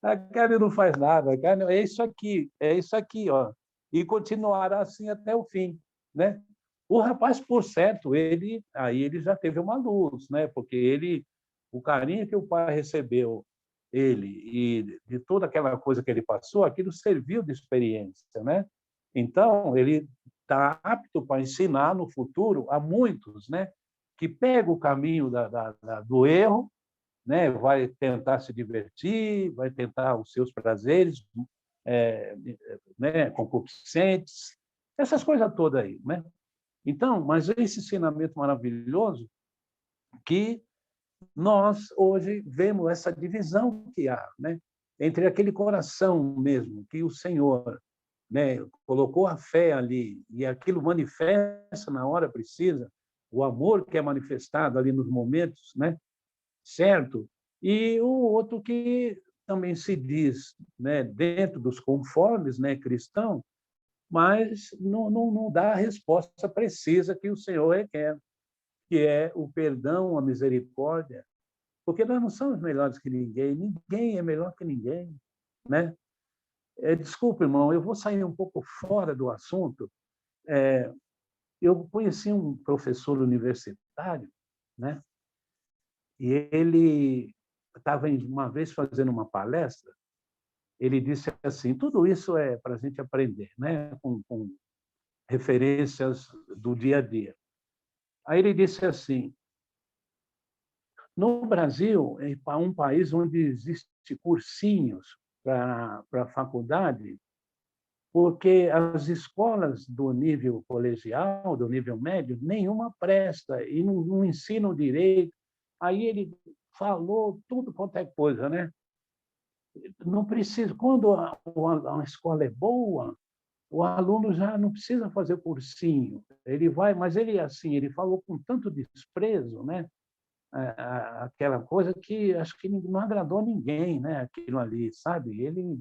A carne não faz nada, a carne é isso aqui, ó, e continuará assim até o fim, né? O rapaz, por certo, ele já teve uma luz, né? Porque o carinho que o pai recebeu ele e de toda aquela coisa que ele passou, aquilo serviu de experiência, né? Então ele está apto para ensinar no futuro a muitos, né? Que pega o caminho do erro, né? Vai tentar se divertir, vai tentar os seus prazeres, né? Concupiscentes, essas coisas todas aí, né? Então, mas esse ensinamento maravilhoso que nós hoje vemos essa divisão que há, né? Entre aquele coração mesmo que o Senhor, né, colocou a fé ali e aquilo manifesta na hora precisa, o amor que é manifestado ali nos momentos, né? Certo? E o outro que também se diz, né, dentro dos conformes, né, cristão, mas não dá a resposta precisa que o Senhor requer, que é o perdão, a misericórdia, porque nós não somos melhores que ninguém, ninguém é melhor que ninguém, né? Desculpa, irmão, eu vou sair um pouco fora do assunto. Eu conheci um professor universitário, né? E ele estava uma vez fazendo uma palestra, ele disse assim, tudo isso é para a gente aprender, né? Com referências do dia a dia. Aí ele disse assim, no Brasil, é um país onde existem cursinhos para a faculdade, porque as escolas do nível colegial, do nível médio, nenhuma presta e não ensinam direito. Aí ele falou tudo quanto é coisa, né? Não precisa, quando a escola é boa, o aluno já não precisa fazer cursinho. Ele vai, mas ele assim, ele falou com tanto desprezo, né? Aquela coisa que acho que não agradou ninguém, né? Aquilo ali, sabe? Ele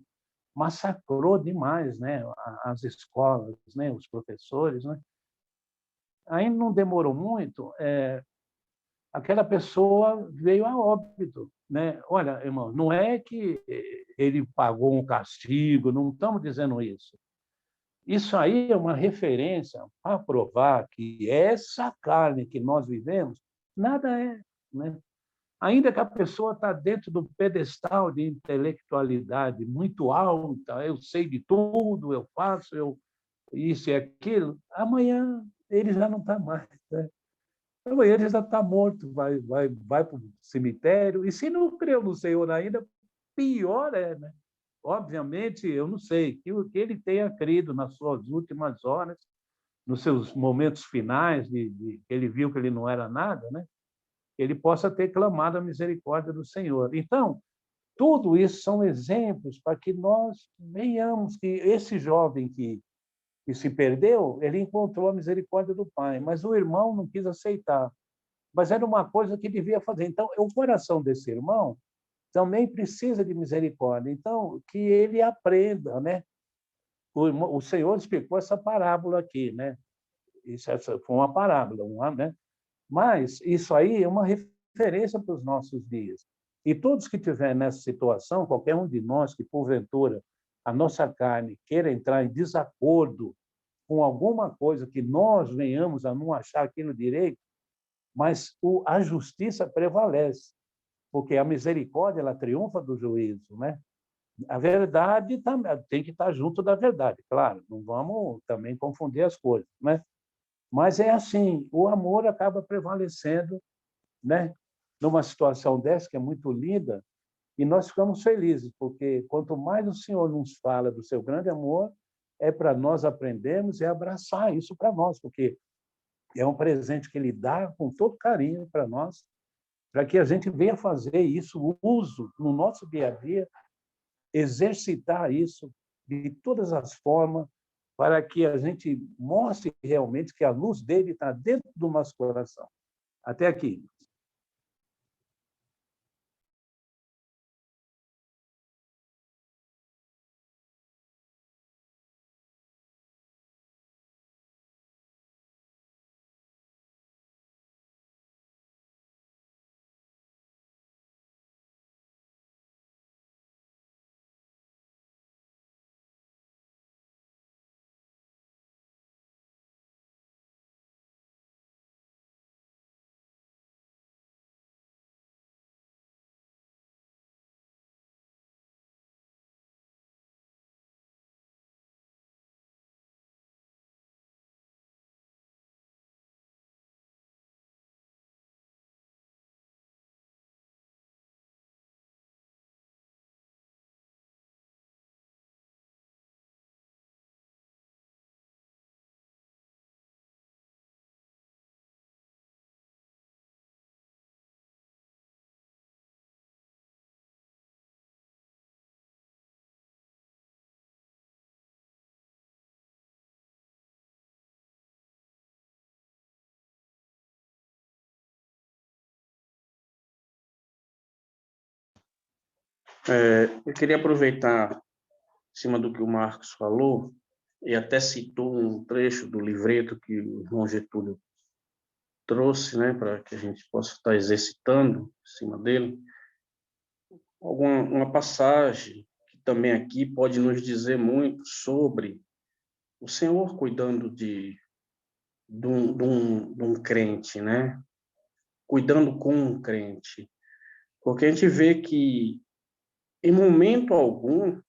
massacrou demais, né? As escolas, né? Os professores, né? Aí não demorou muito, aquela pessoa veio a óbito, né? Olha, irmão, não é que ele pagou um castigo, não estamos dizendo isso. Isso aí é uma referência para provar que essa carne que nós vivemos, nada é, né? Ainda que a pessoa está dentro do pedestal de intelectualidade muito alta, eu sei de tudo, eu faço, eu isso e aquilo, amanhã ele já não está mais, né? Amanhã ele já está morto, vai para o cemitério, e se não creu no Senhor ainda, pior é, né? Obviamente, eu não sei, que ele tenha crido nas suas últimas horas, nos seus momentos finais, ele viu que ele não era nada, né? Ele possa ter clamado a misericórdia do Senhor. Então, tudo isso são exemplos para que nós venhamos, que esse jovem que se perdeu, ele encontrou a misericórdia do Pai, mas o irmão não quis aceitar. Mas era uma coisa que devia fazer. Então, o coração desse irmão também precisa de misericórdia. Então, que ele aprenda, né? O Senhor explicou essa parábola aqui, né? Essa foi uma parábola, né? Mas isso aí é uma referência para os nossos dias. E todos que estiverem nessa situação, qualquer um de nós que, porventura, a nossa carne queira entrar em desacordo com alguma coisa que nós venhamos a não achar aquilo direito, mas a justiça prevalece, porque a misericórdia ela triunfa do juízo, né? A verdade tem que estar junto da verdade, claro, não vamos também confundir as coisas, né? Mas é assim, o amor acaba prevalecendo, né? Numa situação dessa que é muito linda, e nós ficamos felizes, porque quanto mais o Senhor nos fala do seu grande amor, é para nós aprendermos e abraçar isso para nós, porque é um presente que ele dá com todo carinho para nós, para que a gente venha fazer isso, uso no nosso dia a dia, exercitar isso de todas as formas, para que a gente mostre realmente que a luz dele está dentro do nosso coração. Até aqui. Eu queria aproveitar, em cima do que o Marcos falou, e até citou um trecho do livreto que o João Getúlio trouxe, né, para que a gente possa estar exercitando em cima dele, uma passagem que também aqui pode nos dizer muito sobre o Senhor cuidando de um crente, né? Cuidando com um crente. Porque a gente vê que, em momento algum,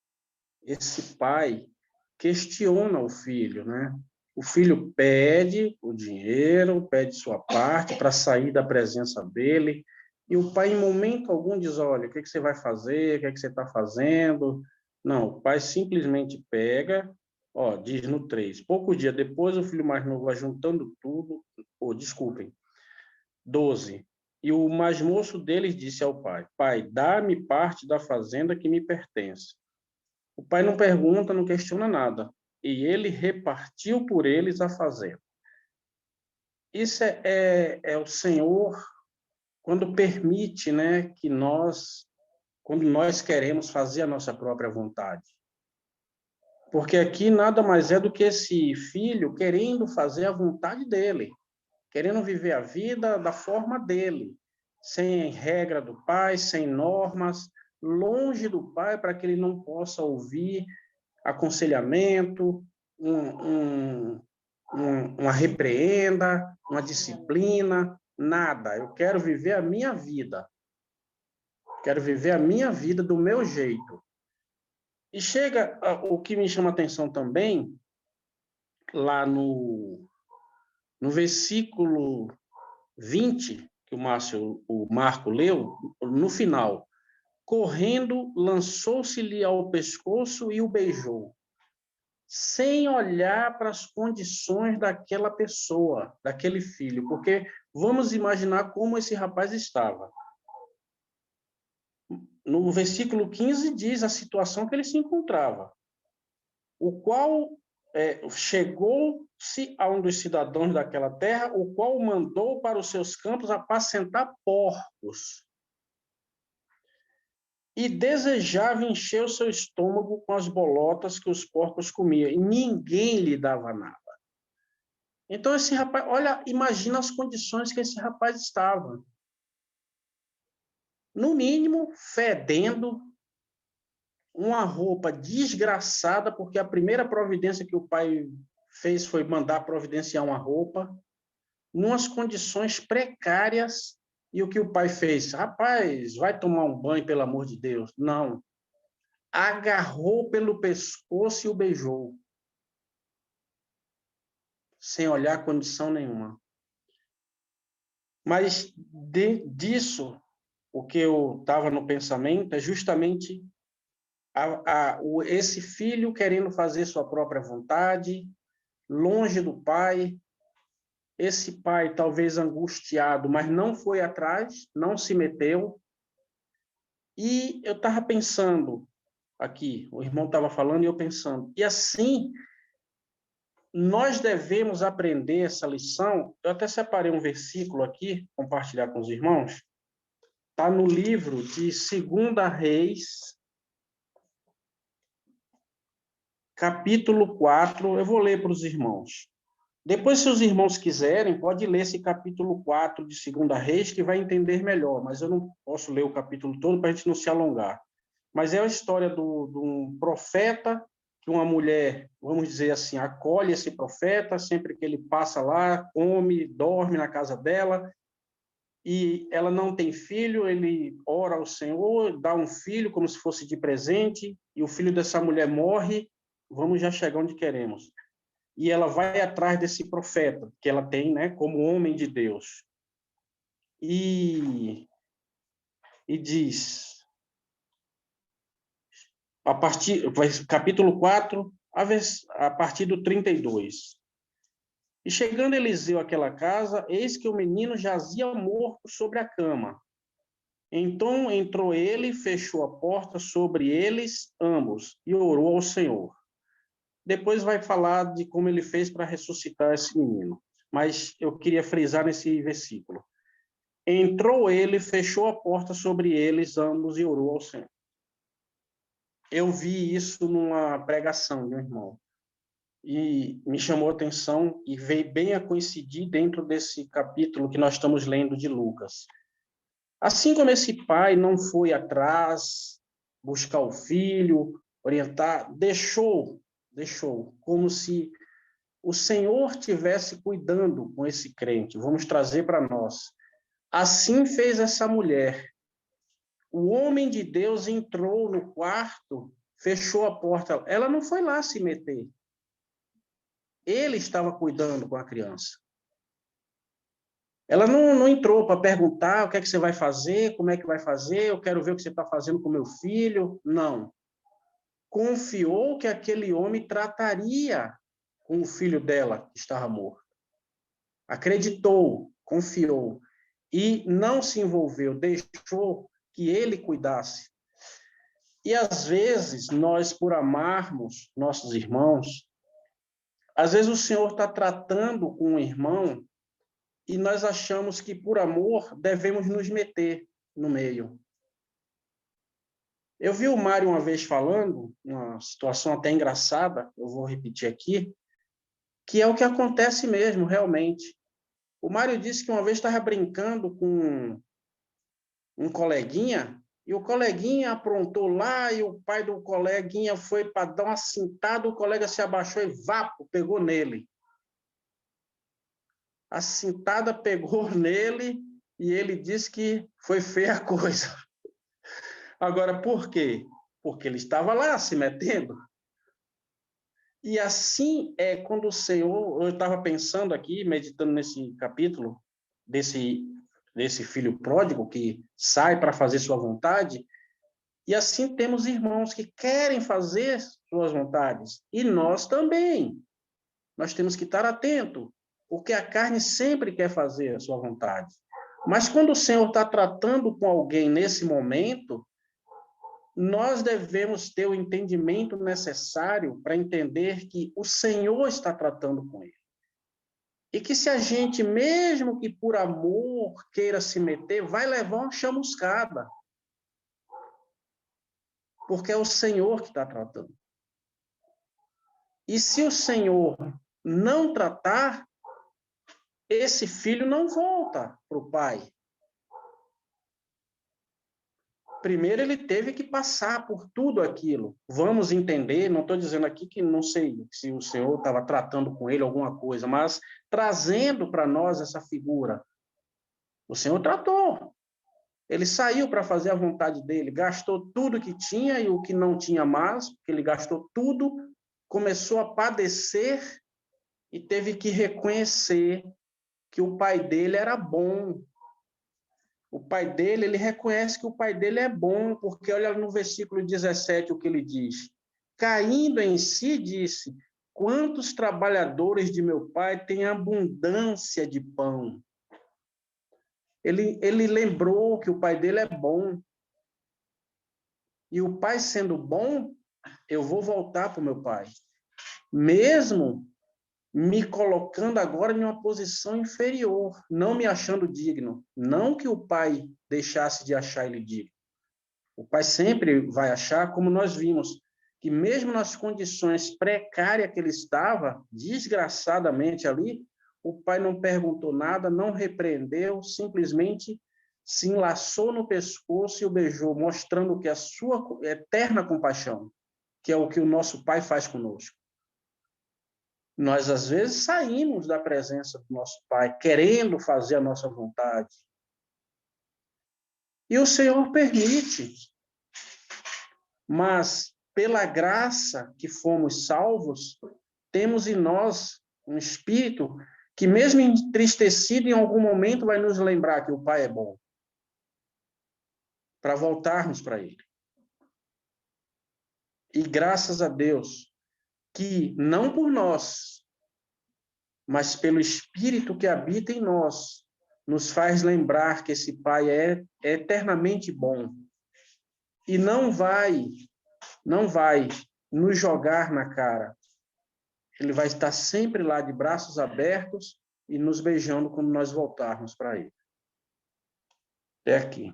esse pai questiona o filho, né? O filho pede o dinheiro, pede sua parte para sair da presença dele, e o pai, em momento algum, diz: olha, o que você vai fazer? O que você está fazendo? Não, o pai simplesmente pega, diz no 3. Poucos dias depois, o filho mais novo vai juntando tudo, desculpem, 12. E o mais moço deles disse ao pai: pai, dá-me parte da fazenda que me pertence. O pai não pergunta, não questiona nada. E ele repartiu por eles a fazenda. Isso é o Senhor quando permite, né, que quando nós queremos fazer a nossa própria vontade. Porque aqui nada mais é do que esse filho querendo fazer a vontade dele, querendo viver a vida da forma dele, sem regra do pai, sem normas, longe do pai, para que ele não possa ouvir aconselhamento, uma repreenda, uma disciplina, nada. Eu quero viver a minha vida. Quero viver a minha vida do meu jeito. E chega o que me chama a atenção também, lá no versículo 20, que o Marco leu, no final. Correndo, lançou-se-lhe ao pescoço e o beijou, sem olhar para as condições daquela pessoa, daquele filho, porque vamos imaginar como esse rapaz estava. No versículo 15 diz a situação que ele se encontrava, o qual chegou-se a um dos cidadãos daquela terra, o qual mandou para os seus campos apacentar porcos. E desejava encher o seu estômago com as bolotas que os porcos comiam, e ninguém lhe dava nada. Então, esse rapaz, olha, imagina as condições que esse rapaz estava. No mínimo, fedendo, uma roupa desgraçada, porque a primeira providência que o pai fez foi mandar providenciar uma roupa, numas condições precárias, e o que o pai fez? Rapaz, vai tomar um banho, pelo amor de Deus. Não. Agarrou pelo pescoço e o beijou, sem olhar condição nenhuma. Mas disso, o que eu estava no pensamento é justamente esse filho querendo fazer sua própria vontade, longe do pai, esse pai talvez angustiado, mas não foi atrás, não se meteu. E eu estava pensando aqui, o irmão estava falando e eu pensando, e assim nós devemos aprender essa lição. Eu até separei um versículo aqui, compartilhar com os irmãos. Está no livro de 2 Reis, capítulo 4. Eu vou ler para os irmãos. Depois, se os irmãos quiserem, pode ler esse capítulo 4 de 2 Reis, que vai entender melhor, mas eu não posso ler o capítulo todo para a gente não se alongar. Mas é a história de um profeta, que uma mulher, vamos dizer assim, acolhe esse profeta, sempre que ele passa lá, come, dorme na casa dela, e ela não tem filho, ele ora ao Senhor, dá um filho como se fosse de presente, e o filho dessa mulher morre, vamos já chegar onde queremos. E ela vai atrás desse profeta, que ela tem, né, como homem de Deus. E diz, capítulo 4, a partir do 32. E chegando Eliseu àquela casa, eis que o menino jazia morto sobre a cama. Então entrou ele, fechou a porta sobre eles ambos e orou ao Senhor. Depois vai falar de como ele fez para ressuscitar esse menino. Mas eu queria frisar nesse versículo. Entrou ele, fechou a porta sobre eles ambos e orou ao Senhor. Eu vi isso numa pregação de um irmão. E me chamou a atenção e veio bem a coincidir dentro desse capítulo que nós estamos lendo de Lucas. Assim como esse pai não foi atrás, buscar o filho, orientar, deixou, como se o Senhor tivesse cuidando com esse crente. Vamos trazer para nós. Assim fez essa mulher. O homem de Deus entrou no quarto, fechou a porta. Ela não foi lá se meter. Ele estava cuidando com a criança. Ela não entrou para perguntar o que é que você vai fazer, como é que vai fazer, eu quero ver o que você está fazendo com meu filho. Não. Confiou que aquele homem trataria com o filho dela, que estava morto. Acreditou, confiou. E não se envolveu, deixou que ele cuidasse. E, às vezes, nós, por amarmos nossos irmãos, às vezes o Senhor está tratando com um irmão e nós achamos que, por amor, devemos nos meter no meio. Eu vi o Mário uma vez falando, uma situação até engraçada, eu vou repetir aqui, que é o que acontece mesmo, realmente. O Mário disse que uma vez estava brincando com um coleguinha, e o coleguinha aprontou lá, e o pai do coleguinha foi para dar uma cintada, o colega se abaixou e vapo, pegou nele. A cintada pegou nele e ele disse que foi feia a coisa. Agora, por quê? Porque ele estava lá se metendo. E assim é quando o Senhor, eu estava pensando aqui, meditando nesse capítulo, desse filho pródigo que sai para fazer sua vontade, e assim temos irmãos que querem fazer suas vontades, e nós também. Nós temos que estar atento, porque a carne sempre quer fazer a sua vontade. Mas quando o Senhor está tratando com alguém nesse momento, nós devemos ter o entendimento necessário para entender que o Senhor está tratando com ele. E que se a gente, mesmo que por amor queira se meter, vai levar uma chamuscada. Porque é o Senhor que está tratando. E se o Senhor não tratar, esse filho não volta para o pai. Primeiro ele teve que passar por tudo aquilo. Vamos entender, não estou dizendo aqui que não sei se o Senhor estava tratando com ele alguma coisa, mas trazendo para nós essa figura. O Senhor tratou. Ele saiu para fazer a vontade dele, gastou tudo que tinha e o que não tinha mais, porque ele gastou tudo, começou a padecer e teve que reconhecer que o pai dele era bom. O pai dele, ele reconhece que o pai dele é bom, porque olha no versículo 17 o que ele diz. Caindo em si, disse: quantos trabalhadores de meu pai têm abundância de pão? Ele lembrou que o pai dele é bom. E o pai sendo bom, eu vou voltar para o meu pai. Mesmo me colocando agora em uma posição inferior, não me achando digno. Não que o pai deixasse de achar ele digno. O pai sempre vai achar, como nós vimos, que mesmo nas condições precárias que ele estava, desgraçadamente ali, o pai não perguntou nada, não repreendeu, simplesmente se enlaçou no pescoço e o beijou, mostrando que a sua eterna compaixão, que é o que o nosso pai faz conosco. Nós, às vezes, saímos da presença do nosso pai, querendo fazer a nossa vontade. E o Senhor permite. Mas, pela graça que fomos salvos, temos em nós um espírito que, mesmo entristecido, em algum momento vai nos lembrar que o Pai é bom, para voltarmos para Ele. E graças a Deus, que não por nós, mas pelo Espírito que habita em nós, nos faz lembrar que esse Pai é eternamente bom. E não vai nos jogar na cara. Ele vai estar sempre lá de braços abertos e nos beijando quando nós voltarmos para Ele. Até aqui.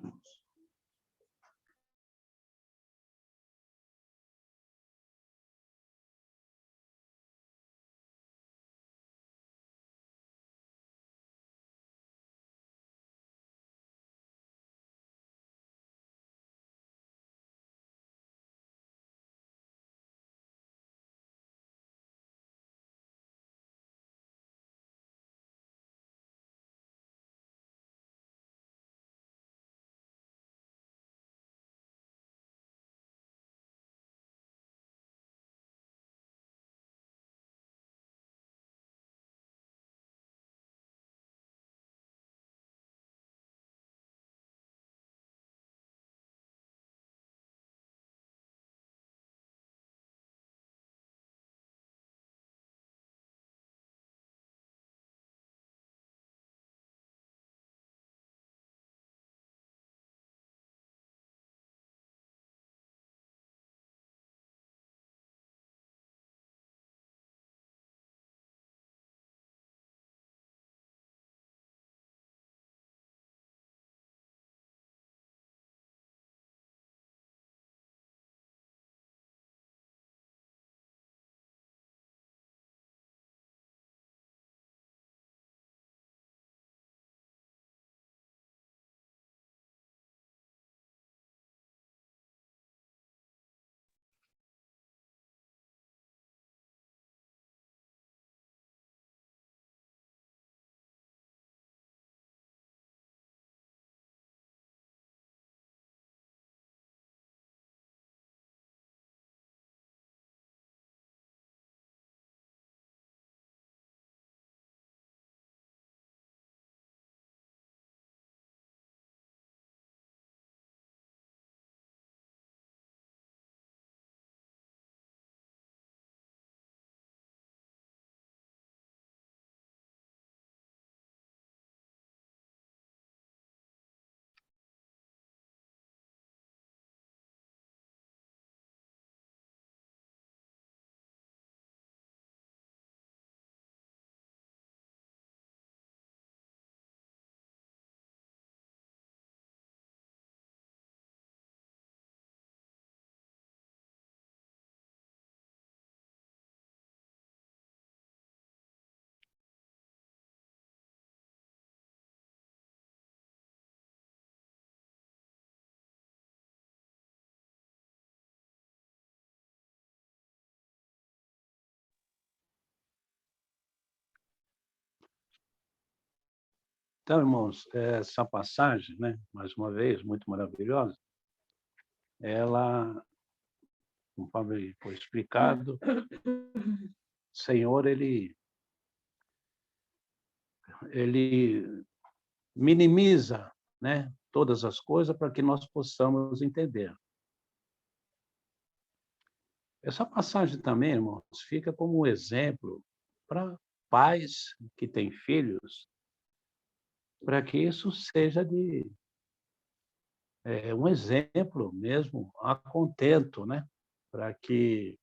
Então, irmãos, essa passagem, né, mais uma vez, muito maravilhosa, ela, conforme foi explicado, o Senhor, ele minimiza, né, todas as coisas para que nós possamos entender. Essa passagem também, irmãos, fica como um exemplo para pais que têm filhos, para que isso seja um exemplo mesmo a contento, né? Para que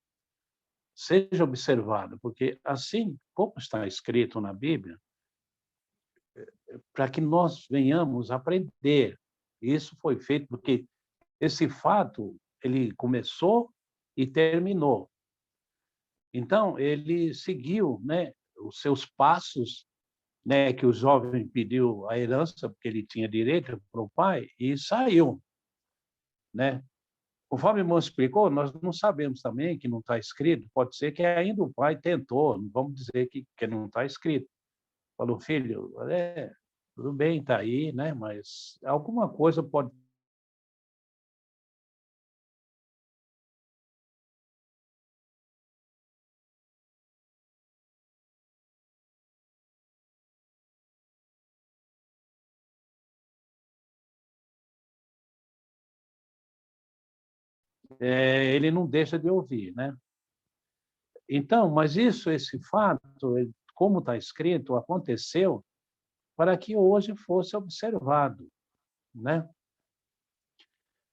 seja observado, porque assim como está escrito na Bíblia, para que nós venhamos aprender. Isso foi feito porque esse fato ele começou e terminou. Então ele seguiu, né, os seus passos, né, que o jovem pediu a herança porque ele tinha direito para o pai e saiu, né? Conforme o irmão explicou, nós não sabemos também que não está escrito, pode ser que ainda o pai tentou, não vamos dizer que não está escrito. Falou, filho, tudo bem, está aí, né? Mas alguma coisa pode. Ele não deixa de ouvir, né? Então, mas esse fato, como está escrito, aconteceu para que hoje fosse observado, né?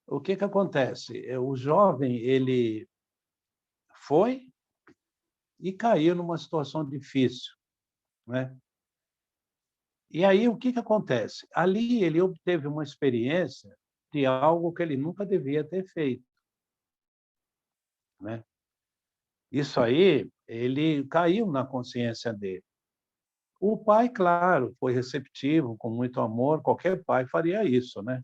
O que acontece? O jovem, ele foi e caiu numa situação difícil, né? E aí, o que acontece? Ali ele obteve uma experiência de algo que ele nunca devia ter feito, né? Isso aí, ele caiu na consciência dele. O pai, claro, foi receptivo, com muito amor, qualquer pai faria isso, né?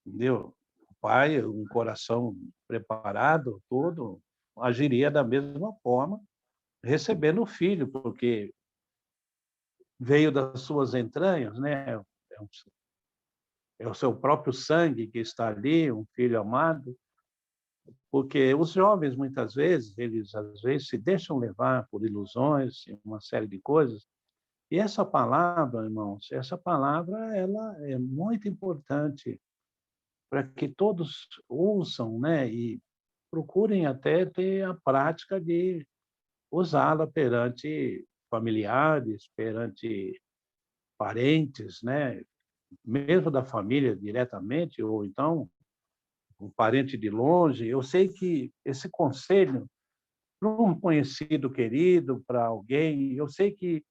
Entendeu? O pai, um coração preparado, tudo, agiria da mesma forma, recebendo o filho, porque veio das suas entranhas, né? É o seu próprio sangue que está ali, um filho amado, porque os jovens, muitas vezes, eles às vezes se deixam levar por ilusões, uma série de coisas, e essa palavra, irmãos, essa palavra ela é muito importante para que todos ouçam, né, e procurem até ter a prática de usá-la perante familiares, perante parentes, né, mesmo da família diretamente, ou então um parente de longe. Eu sei que esse conselho, para um conhecido querido, para alguém, eu sei que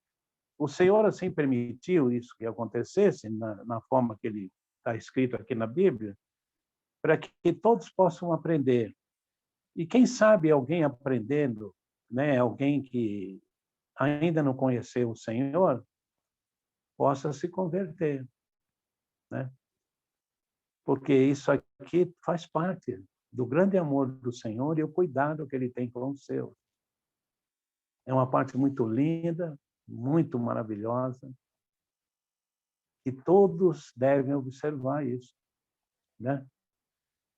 o Senhor assim permitiu isso que acontecesse na forma que ele está escrito aqui na Bíblia, para que todos possam aprender. E quem sabe alguém aprendendo, né, alguém que ainda não conheceu o Senhor, possa se converter, né? Porque isso aqui faz parte do grande amor do Senhor e o cuidado que ele tem com os seus. É uma parte muito linda, muito maravilhosa, e todos devem observar isso, né?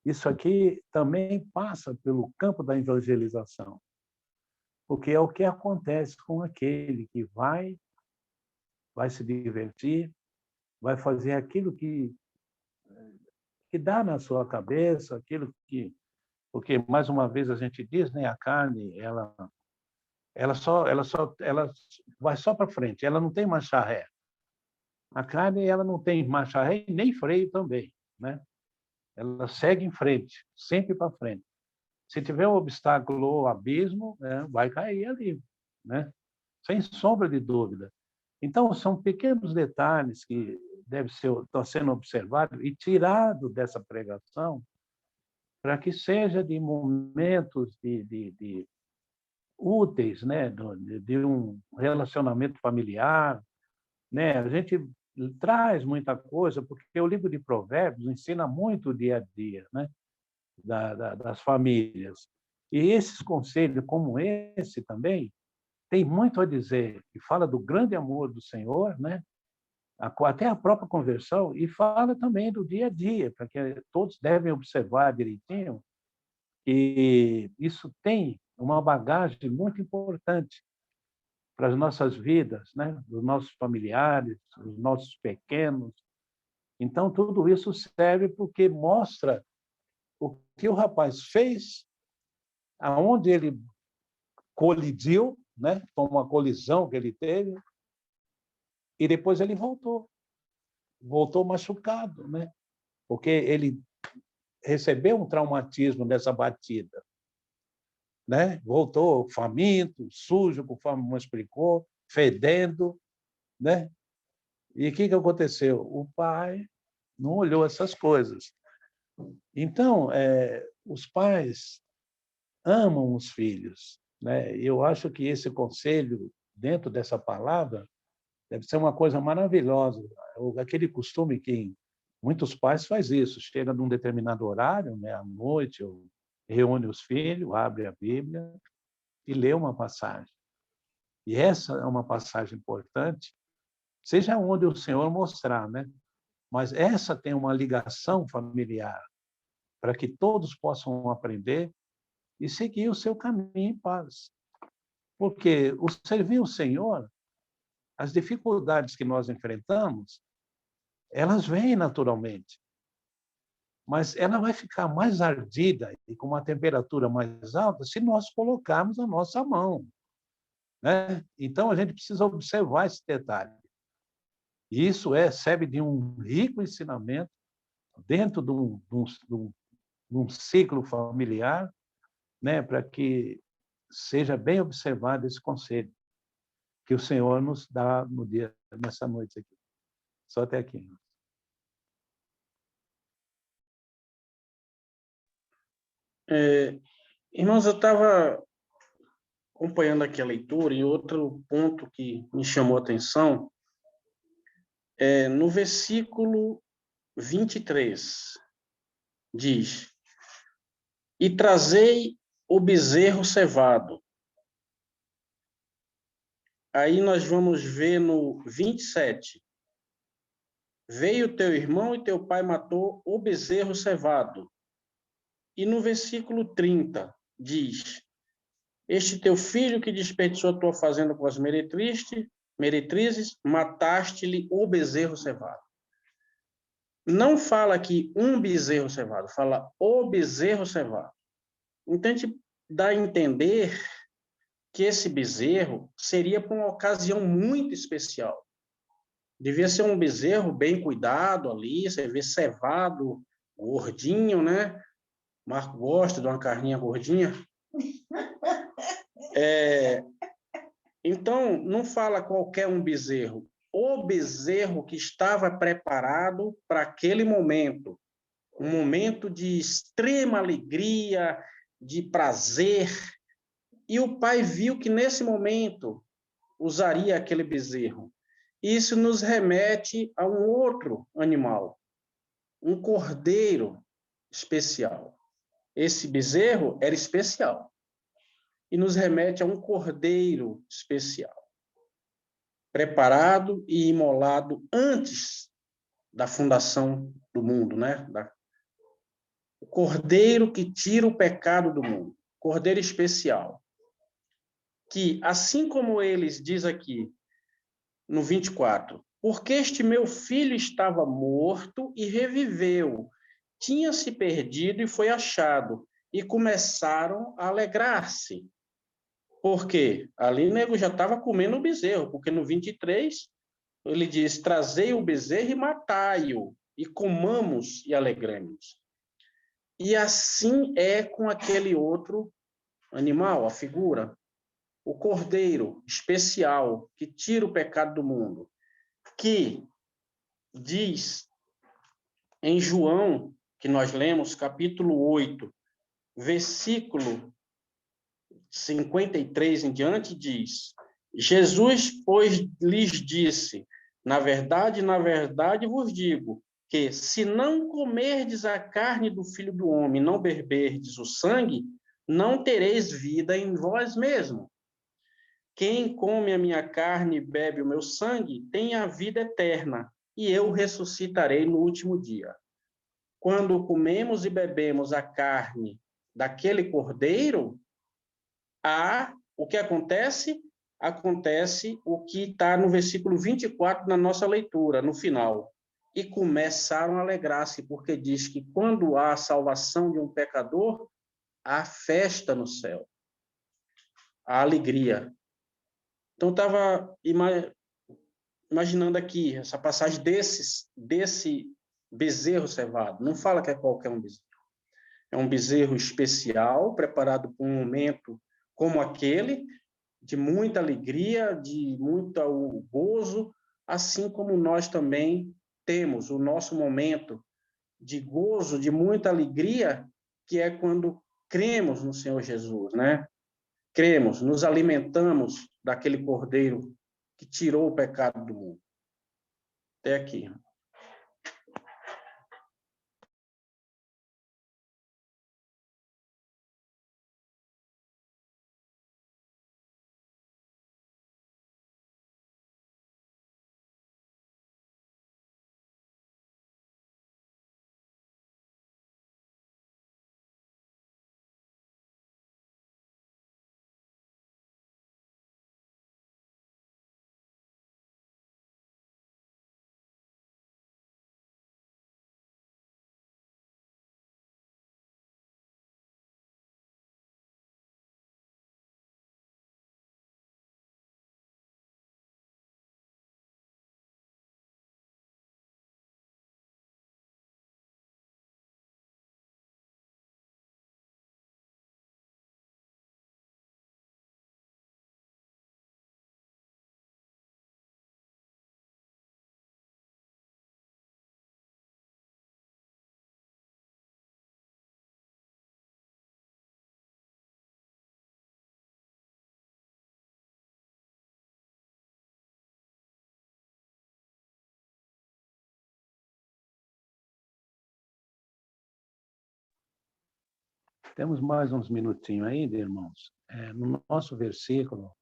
Isso aqui também passa pelo campo da evangelização, porque é o que acontece com aquele que vai se divertir, vai fazer aquilo que dá na sua cabeça, aquilo que... Porque, mais uma vez, a gente diz, né, a carne, ela vai só para frente, ela não tem marcha ré. A carne, ela não tem marcha ré e nem freio também, né? Ela segue em frente, sempre para frente. Se tiver um obstáculo ou abismo, vai cair ali, né? Sem sombra de dúvida. Então, são pequenos detalhes que estão sendo observados e tirados dessa pregação para que seja de momentos de úteis, né? De um relacionamento familiar, né? A gente traz muita coisa, porque o livro de Provérbios ensina muito o dia a dia, né? Das famílias. E esses conselhos, como esse também, tem muito a dizer, que fala do grande amor do Senhor, né? até a própria conversão, e fala também do dia a dia, para que todos devem observar direitinho que isso tem uma bagagem muito importante para as nossas vidas, né? Dos nossos familiares, dos nossos pequenos. Então, tudo isso serve porque mostra o que o rapaz fez, aonde ele colidiu, né? Com uma colisão que ele teve, e depois ele voltou machucado, né? Porque ele recebeu um traumatismo nessa batida, né? Voltou faminto, sujo, conforme me explicou, fedendo, né? E o que aconteceu? O pai não olhou essas coisas. Então, os pais amam os filhos, né? Eu acho que esse conselho, dentro dessa palavra, deve ser uma coisa maravilhosa. Aquele costume que muitos pais fazem isso, chega num determinado horário, né, à noite, ou reúne os filhos, abre a Bíblia e lê uma passagem. E essa é uma passagem importante, seja onde o Senhor mostrar, né? Mas essa tem uma ligação familiar, para que todos possam aprender e seguir o seu caminho em paz. Porque o servir o Senhor, as dificuldades que nós enfrentamos, elas vêm naturalmente, mas ela vai ficar mais ardida e com uma temperatura mais alta se nós colocarmos a nossa mão, né? Então, a gente precisa observar esse detalhe. E isso serve de um rico ensinamento dentro de um ciclo familiar, né? Para que seja bem observado esse conselho que o Senhor nos dá nessa noite aqui. Só até aqui. Irmãos, eu estava acompanhando aqui a leitura e outro ponto que me chamou a atenção é no versículo 23, diz: E trazei o bezerro cevado. Aí nós vamos ver no 27. Veio teu irmão e teu pai matou o bezerro cevado. E no versículo 30 diz: Este teu filho que desperdiçou a tua fazenda com as meretrizes, mataste-lhe o bezerro cevado. Não fala aqui um bezerro cevado, fala o bezerro cevado. Então, a gente dá a entender que esse bezerro seria para uma ocasião muito especial. Devia ser um bezerro bem cuidado ali, você vê cevado, gordinho, né? Marco gosta de uma carninha gordinha. Então, não fala qualquer um bezerro. O bezerro que estava preparado para aquele momento. Um momento de extrema alegria, de prazer. E o pai viu que, nesse momento, usaria aquele bezerro. Isso nos remete a um outro animal, um cordeiro especial. Esse bezerro era especial. E nos remete a um cordeiro especial, preparado e imolado antes da fundação do mundo, né? O cordeiro que tira o pecado do mundo, cordeiro especial, que, assim como eles diz aqui no 24, porque este meu filho estava morto e reviveu, tinha se perdido e foi achado, e começaram a alegrar-se. Por quê? Ali o nego já estava comendo o bezerro, porque no 23 ele diz: trazei o bezerro e matai-o, e comamos e alegremos. E assim é com aquele outro animal, a figura, o cordeiro especial que tira o pecado do mundo, que diz em João, que nós lemos, capítulo 8, versículo 53 em diante, diz: Jesus, pois, lhes disse: na verdade vos digo, que se não comerdes a carne do Filho do Homem, não beberdes o sangue, não tereis vida em vós mesmos. Quem come a minha carne e bebe o meu sangue tem a vida eterna, e eu ressuscitarei no último dia. Quando comemos e bebemos a carne daquele cordeiro, o que acontece? Acontece o que está no versículo 24 na nossa leitura, no final. E começaram a alegrar-se, porque diz que quando há a salvação de um pecador, há festa no céu, há alegria. Então, estava imaginando aqui essa passagem desse bezerro cevado. Não fala que é qualquer um bezerro. É um bezerro especial, preparado para um momento como aquele, de muita alegria, de muito gozo, assim como nós também temos o nosso momento de gozo, de muita alegria, que é quando cremos no Senhor Jesus, né? Cremos, nos alimentamos daquele cordeiro que tirou o pecado do mundo. Até aqui. Temos mais uns minutinhos ainda, irmãos. No nosso versículo,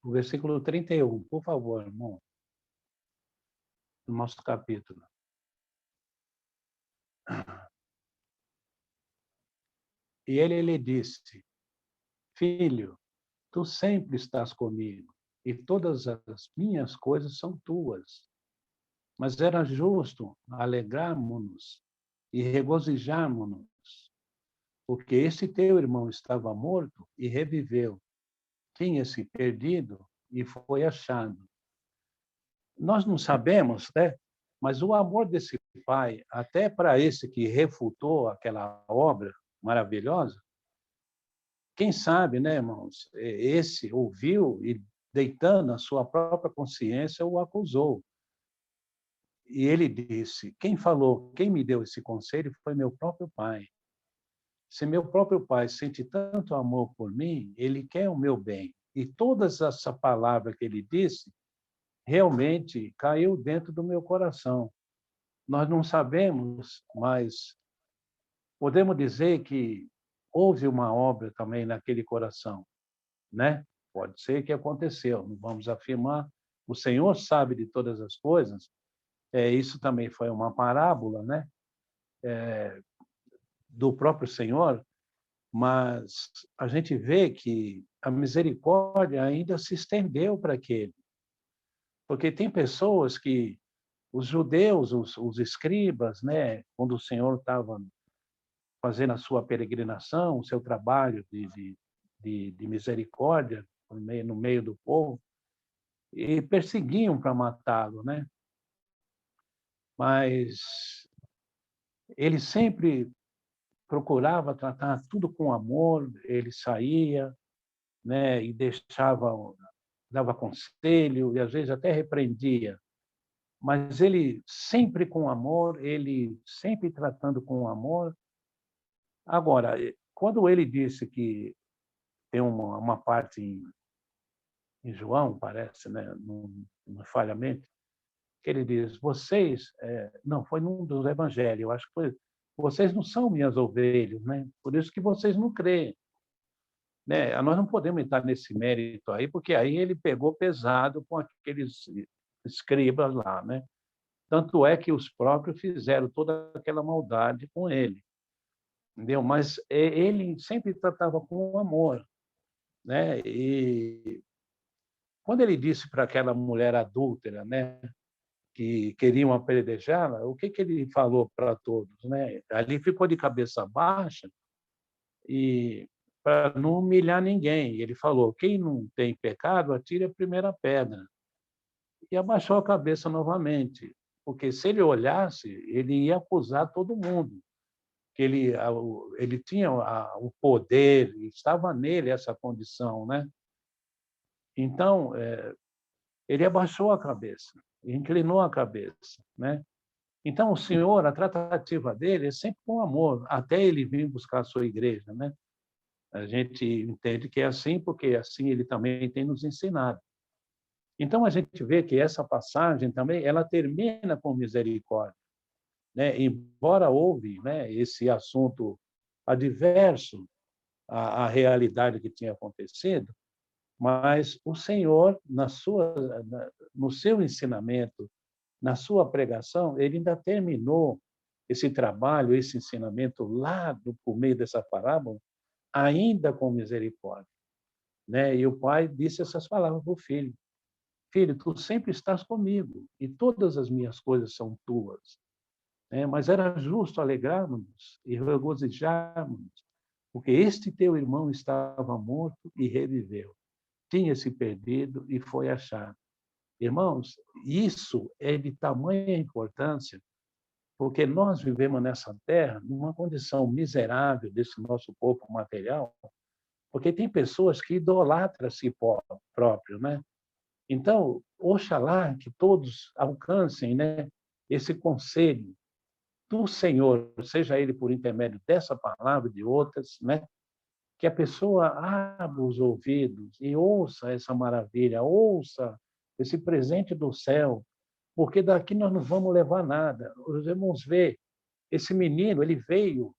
o versículo 31, por favor, irmão, no nosso capítulo. E ele lhe disse: Filho, tu sempre estás comigo, e todas as minhas coisas são tuas. Mas era justo alegrarmos-nos e regozijarmos-nos, porque esse teu irmão estava morto e reviveu, tinha-se perdido e foi achado. Nós não sabemos, né? Mas o amor desse pai, até para esse que refutou aquela obra maravilhosa, quem sabe, né, irmãos, esse ouviu e, deitando a sua própria consciência, o acusou. E ele disse: quem falou, quem me deu esse conselho foi meu próprio pai. Se meu próprio pai sente tanto amor por mim, ele quer o meu bem. E toda essa palavra que ele disse realmente caiu dentro do meu coração. Nós não sabemos, mas podemos dizer que houve uma obra também naquele coração, né? Pode ser que aconteceu, não vamos afirmar. O Senhor sabe de todas as coisas. Isso também foi uma parábola, né? Do próprio Senhor, mas a gente vê que a misericórdia ainda se estendeu para aquele. Porque tem pessoas que, os judeus, os escribas, né, quando o Senhor estava fazendo a sua peregrinação, o seu trabalho de misericórdia no meio do povo, e perseguiam para matá-lo, né? Mas ele sempre procurava tratar tudo com amor, ele saía, né, e dava conselho, e às vezes até repreendia, mas ele sempre com amor, ele sempre tratando com amor. Agora, quando ele disse que tem uma parte em João, parece, né, não falhamente, que ele diz, vocês, não, foi num dos evangelhos, eu acho que foi vocês não são minhas ovelhas, né? Por isso que vocês não creem. Né? Nós não podemos entrar nesse mérito aí, porque aí ele pegou pesado com aqueles escribas lá, né? Tanto é que os próprios fizeram toda aquela maldade com ele, entendeu? Mas ele sempre tratava com amor, né? E quando ele disse para aquela mulher adúltera, né, que queriam apedrejá-la, o que ele falou para todos, né? Ali ficou de cabeça baixa e para não humilhar ninguém. Ele falou: quem não tem pecado, atire a primeira pedra. E abaixou a cabeça novamente, porque se ele olhasse, ele ia acusar todo mundo, que ele tinha o poder, estava nele essa condição, né? Então, ele abaixou a cabeça, inclinou a cabeça, né? Então, o Senhor, a tratativa dele é sempre com amor, até ele vir buscar a sua igreja, né? A gente entende que é assim, porque assim ele também tem nos ensinado. Então, a gente vê que essa passagem também, ela termina com misericórdia, né? Embora houve, né, esse assunto adverso à realidade que tinha acontecido, mas o Senhor, no seu ensinamento, na sua pregação, ele ainda terminou esse trabalho, esse ensinamento lá por meio dessa parábola, ainda com misericórdia, né? E o pai disse essas palavras para o filho: filho, tu sempre estás comigo e todas as minhas coisas são tuas. Mas era justo alegrarmos e regozijarmos, porque este teu irmão estava morto e reviveu, tinha se perdido e foi achado. Irmãos, isso é de tamanha importância, porque nós vivemos nessa terra numa condição miserável desse nosso corpo material, porque tem pessoas que idolatram a si próprio, né? Então, oxalá que todos alcancem, né, esse conselho do Senhor, seja ele por intermédio dessa palavra e de outras, né? Que a pessoa abra os ouvidos e ouça essa maravilha, ouça esse presente do céu, porque daqui nós não vamos levar nada. Os irmãos vê, esse menino, ele veio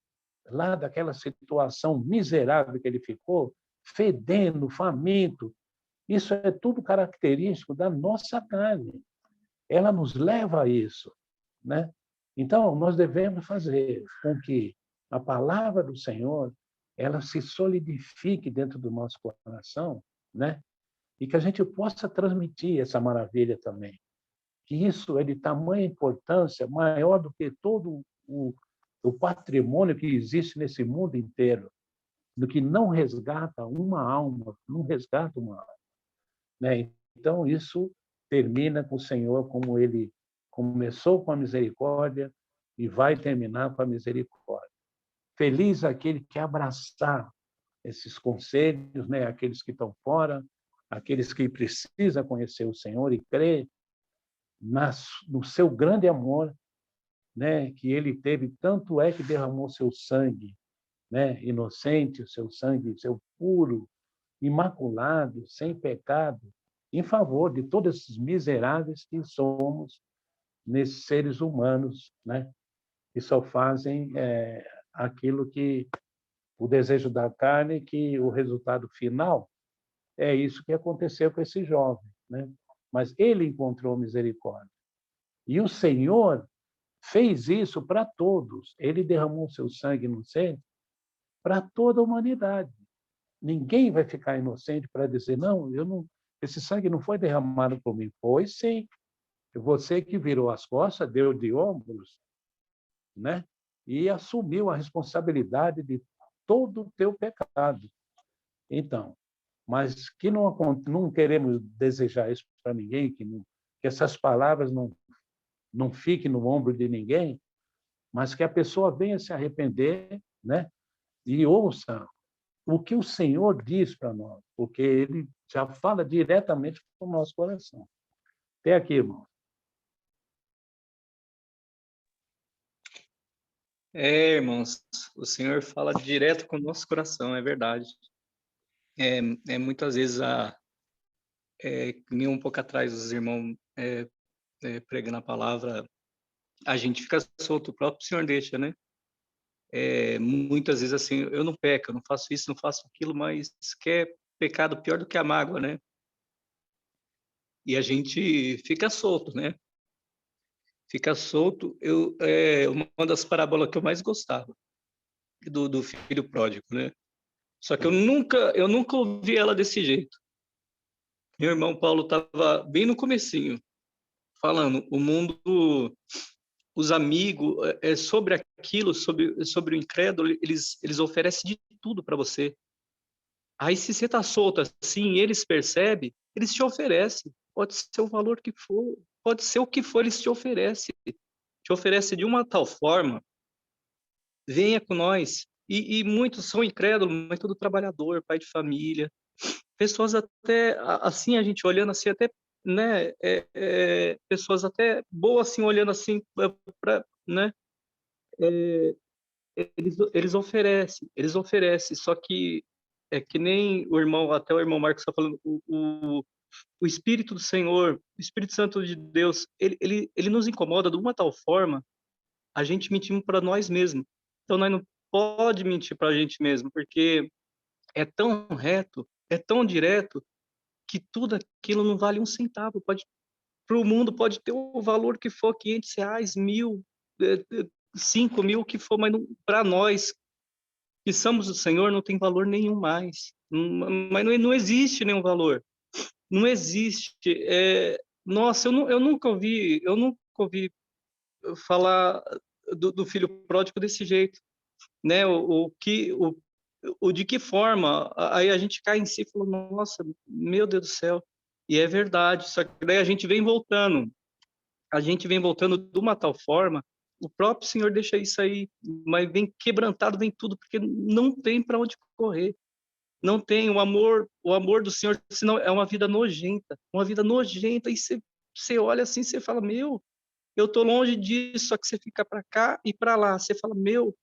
lá daquela situação miserável que ele ficou, fedendo, faminto. Isso é tudo característico da nossa carne. Ela nos leva a isso, né? Então, nós devemos fazer com que a palavra do Senhor ela se solidifique dentro do nosso coração, né? E que a gente possa transmitir essa maravilha também. Que isso é de tamanha importância, maior do que todo o patrimônio que existe nesse mundo inteiro, do que não resgata uma alma, não resgata uma alma, né? Então, isso termina com o Senhor como ele começou com a misericórdia e vai terminar com a misericórdia. Feliz aquele que abraçar esses conselhos, né? Aqueles que estão fora, aqueles que precisam conhecer o Senhor e crer no seu grande amor, né? Que ele teve, tanto é que derramou seu sangue, né? Inocente, o seu sangue, seu puro, imaculado, sem pecado, em favor de todos esses miseráveis que somos nesses seres humanos, né? Que só fazem aquilo que o desejo da carne, que o resultado final é isso que aconteceu com esse jovem, né? Mas ele encontrou misericórdia. E o Senhor fez isso para todos. Ele derramou seu sangue inocente para toda a humanidade. Ninguém vai ficar inocente para dizer, não, esse sangue não foi derramado por mim. Foi sim. Você que virou as costas, deu de ombros, né? E assumiu a responsabilidade de todo o teu pecado. Então, mas que não queremos desejar isso para ninguém, que essas palavras não fiquem no ombro de ninguém, mas que a pessoa venha se arrepender, né? E ouça o que o Senhor diz para nós, porque ele já fala diretamente com o nosso coração. Até aqui, irmão. Irmãos, o Senhor fala direto com o nosso coração, é verdade. Muitas vezes, um pouco atrás, os irmãos pregando a palavra, a gente fica solto, o próprio Senhor deixa, né? muitas vezes assim, eu não peco, eu não faço isso, não faço aquilo, mas quer pecado pior do que a mágoa, né? E a gente fica solto, né? Fica solto. Uma das parábolas que eu mais gostava do filho pródigo, né? Só que eu nunca ouvi ela desse jeito. Meu irmão Paulo estava bem no comecinho, falando, o mundo, os amigos, sobre aquilo, sobre o incrédulo, eles oferecem de tudo para você. Aí, se você está solto assim, eles percebem, eles te oferecem. Pode ser o valor que for, pode ser o que for, eles te oferecem. Te oferece de uma tal forma, venha com nós. E muitos são incrédulos, mas todo trabalhador, pai de família, pessoas até, assim, a gente olhando assim, até, né, pessoas até boas, assim, olhando assim, né, eles oferecem, só que é que nem o irmão, até o irmão Marcos está falando, o Espírito do Senhor, o Espírito Santo de Deus, ele nos incomoda de uma tal forma, a gente mentimos para nós mesmos. Então, nós não pode mentir para a gente mesmo, porque é tão reto, é tão direto, que tudo aquilo não vale um centavo. Para o mundo pode ter o valor que for, R$ 500, 1.000, 5.000, o que for, mas para nós que somos do Senhor não tem valor nenhum mais. Mas não existe nenhum valor. Não existe. Nossa, eu nunca ouvi falar do filho pródigo desse jeito, né? O de que forma? Aí a gente cai em si e fala, nossa, meu Deus do céu. E é verdade, só que daí a gente vem voltando de uma tal forma, o próprio Senhor deixa isso aí, mas vem quebrantado, vem tudo, porque não tem para onde correr. Não tem o amor do Senhor, senão é uma vida nojenta, e você olha assim, você fala, meu, eu tô longe disso, só que você fica para cá e para lá, você fala, meu,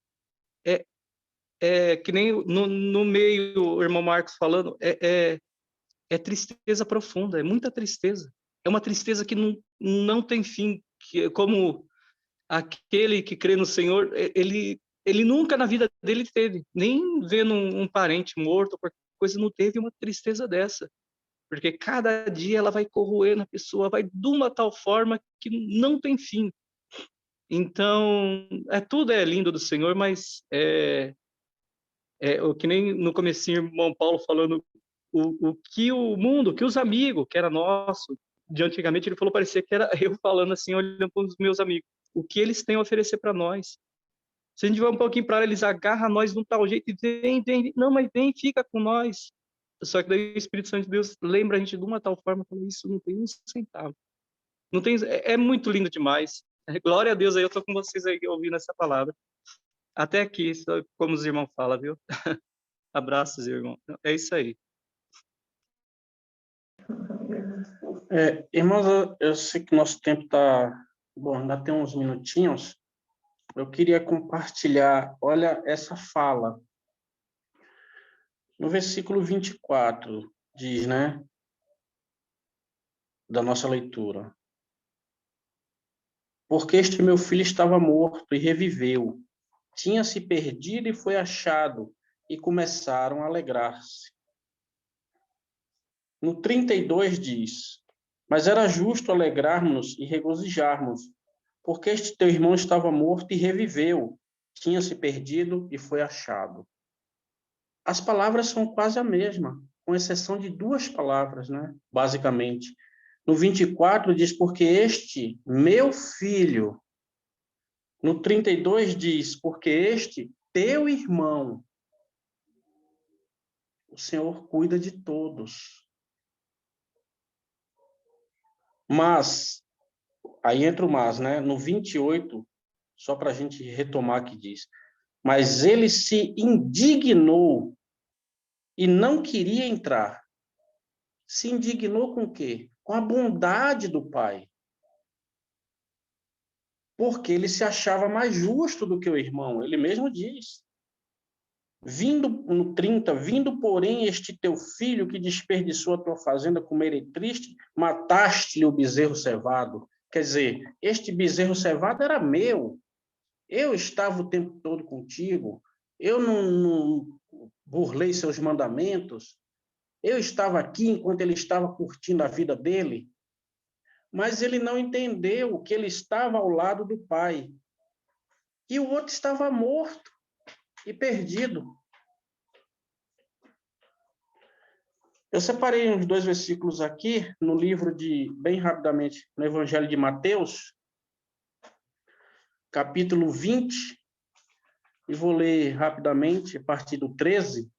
que nem no meio o irmão Marcos falando, é tristeza profunda, é muita tristeza, é uma tristeza que não tem fim, que como aquele que crê no Senhor, ele nunca na vida dele teve, nem vendo um parente morto, qualquer coisa, não teve uma tristeza dessa, porque cada dia ela vai corroer na pessoa, vai de uma tal forma que não tem fim. Então, tudo é lindo do Senhor, mas o que nem no comecinho, irmão Paulo falando, o que o mundo, o que os amigos, que era nosso, de antigamente, ele falou, parecia que era eu falando assim, olhando para os meus amigos, o que eles têm a oferecer para nós. Se a gente vai um pouquinho para eles agarram nós de um tal jeito e vem, não, mas vem, fica com nós. Só que daí o Espírito Santo de Deus lembra a gente de uma tal forma, fala, isso não tem um centavo. Não tem, é muito lindo demais. Glória a Deus, aí eu tô com vocês aí ouvindo essa palavra. Até aqui, como os irmãos falam, viu? Abraços, irmão. É isso aí. Irmãos, eu sei que nosso tempo está... Bom, ainda tem uns minutinhos. Eu queria compartilhar, olha essa fala. No versículo 24, diz, né? Da nossa leitura. Porque este meu filho estava morto e reviveu. Tinha se perdido e foi achado. E começaram a alegrar-se. No 32 diz, mas era justo alegrarmos e regozijarmos, porque este teu irmão estava morto e reviveu, tinha se perdido e foi achado. As palavras são quase a mesma, com exceção de duas palavras, né? Basicamente. No 24 diz, porque este meu filho. No 32 diz, porque este teu irmão. O Senhor cuida de todos. Mas, aí entra o mas, né? No 28, só para a gente retomar que diz, mas ele se indignou e não queria entrar. Se indignou com o quê? Com a bondade do pai. Porque ele se achava mais justo do que o irmão. Ele mesmo diz. Vindo, no 30, vindo, porém, este teu filho que desperdiçou a tua fazenda com meretriste, mataste-lhe o bezerro cevado. Quer dizer, este bezerro cevado era meu. Eu estava o tempo todo contigo, eu não burlei seus mandamentos, eu estava aqui enquanto ele estava curtindo a vida dele, mas ele não entendeu que ele estava ao lado do Pai. E o outro estava morto e perdido. Eu separei uns 2 versículos aqui no livro bem rapidamente, no Evangelho de Mateus, capítulo 20, e vou ler rapidamente a partir do 13,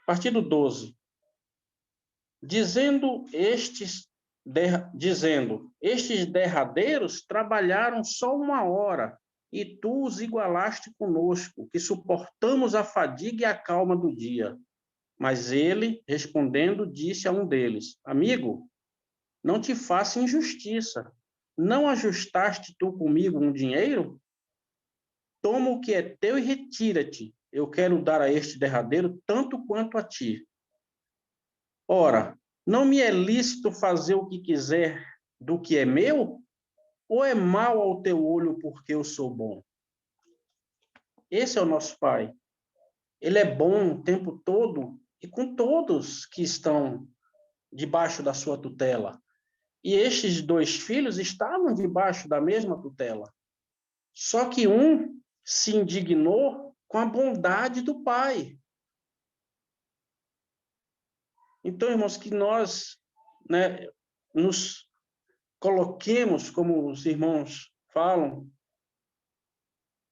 a partir do 12. Dizendo, estes derradeiros trabalharam só 1 hora, e tu os igualaste conosco, que suportamos a fadiga e a calma do dia. Mas ele, respondendo, disse a um deles: Amigo, não te faça injustiça. Não ajustaste tu comigo um dinheiro? Toma o que é teu e retira-te. Eu quero dar a este derradeiro tanto quanto a ti. Ora, não me é lícito fazer o que quiser do que é meu? Ou é mal ao teu olho porque eu sou bom? Esse é o nosso Pai. Ele é bom o tempo todo e com todos que estão debaixo da sua tutela. E estes 2 filhos estavam debaixo da mesma tutela. Só que um se indignou com a bondade do Pai. Então, irmãos, que nós, né, nos coloquemos, como os irmãos falam,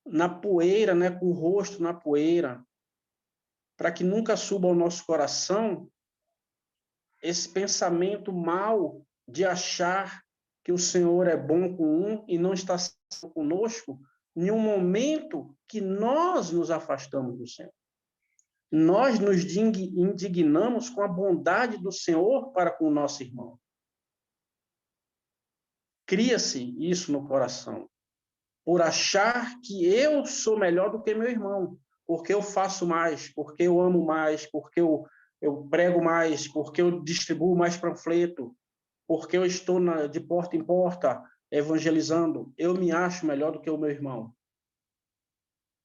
na poeira, né, com o rosto na poeira, para que nunca suba ao nosso coração esse pensamento mau de achar que o Senhor é bom com um e não está conosco em um momento que nós nos afastamos do Senhor. Nós nos indignamos com a bondade do Senhor para com o nosso irmão. Cria-se isso no coração, por achar que eu sou melhor do que meu irmão, porque eu faço mais, porque eu amo mais, porque eu prego mais, porque eu distribuo mais panfleto, porque eu estou de porta em porta evangelizando, eu me acho melhor do que o meu irmão.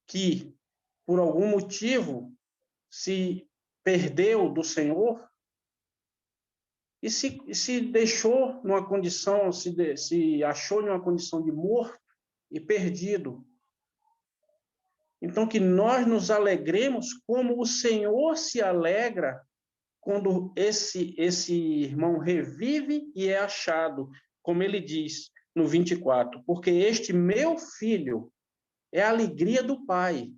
Que, por algum motivo, se perdeu do Senhor e se deixou numa condição, se achou numa condição de morto e perdido. Então, que nós nos alegremos como o Senhor se alegra quando esse irmão revive e é achado, como ele diz no 24, porque este meu filho é a alegria do Pai.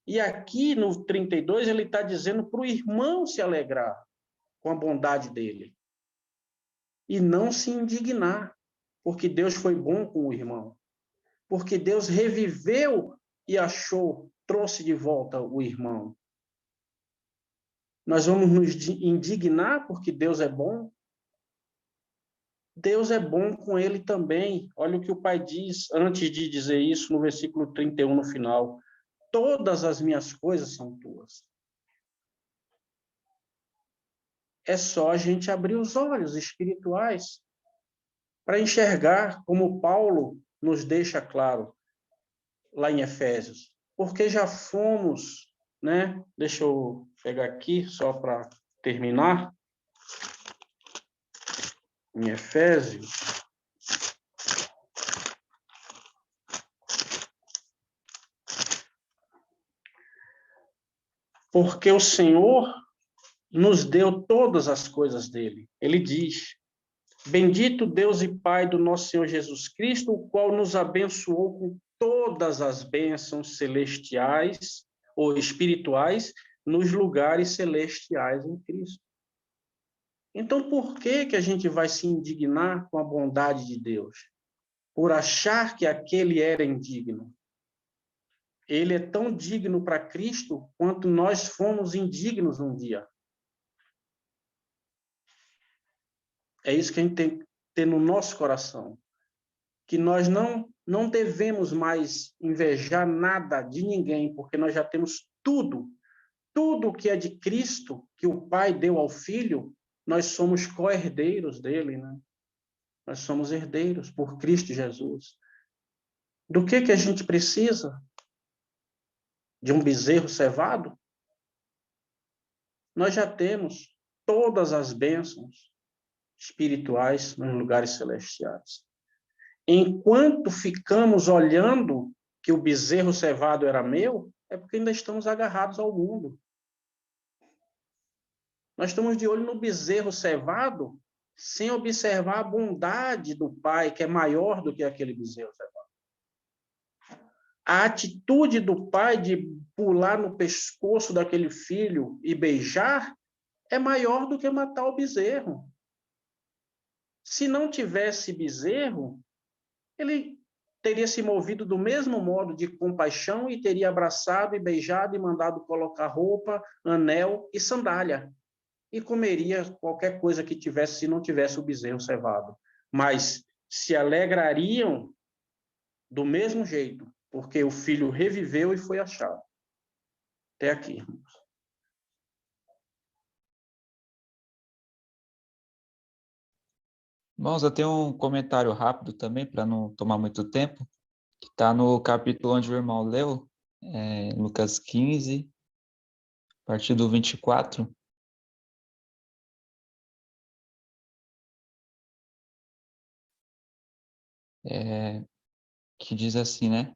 E aqui no 32 ele está dizendo para o irmão se alegrar com a bondade dele e não se indignar, porque Deus foi bom com o irmão, porque Deus reviveu e achou, trouxe de volta o irmão. Nós vamos nos indignar porque Deus é bom? Deus é bom com ele também. Olha o que o Pai diz antes de dizer isso no versículo 31 no final. Todas as minhas coisas são tuas. É só a gente abrir os olhos espirituais para enxergar, como Paulo nos deixa claro lá em Efésios. Porque já fomos, né? Deixa eu pegar aqui só para terminar. Em Efésios. Porque o Senhor nos deu todas as coisas dele. Ele diz: Bendito Deus e Pai do nosso Senhor Jesus Cristo, o qual nos abençoou com todas as bênçãos celestiais ou espirituais nos lugares celestiais em Cristo. Então, por que a gente vai se indignar com a bondade de Deus? Por achar que aquele era indigno. Ele é tão digno para Cristo quanto nós fomos indignos um dia. É isso que a gente tem que ter no nosso coração. Que nós não devemos mais invejar nada de ninguém, porque nós já temos tudo. Tudo que é de Cristo, que o Pai deu ao Filho, nós somos co-herdeiros dele, né? Nós somos herdeiros por Cristo Jesus. Do que a gente precisa? De um bezerro cevado? Nós já temos todas as bênçãos espirituais nos lugares celestiais. Enquanto ficamos olhando que o bezerro cevado era meu, é porque ainda estamos agarrados ao mundo. Nós estamos de olho no bezerro cevado, sem observar a bondade do Pai, que é maior do que aquele bezerro cevado. A atitude do Pai de pular no pescoço daquele filho e beijar é maior do que matar o bezerro. Se não tivesse bezerro, ele teria se movido do mesmo modo de compaixão e teria abraçado e beijado e mandado colocar roupa, anel e sandália. E comeria qualquer coisa que tivesse se não tivesse o bezerro cevado. Mas se alegrariam do mesmo jeito, porque o filho reviveu e foi achado. Até aqui. Irmãos, eu tenho um comentário rápido também, para não tomar muito tempo, que está no capítulo onde o irmão leu, Lucas 15, a partir do 24. Que diz assim, né?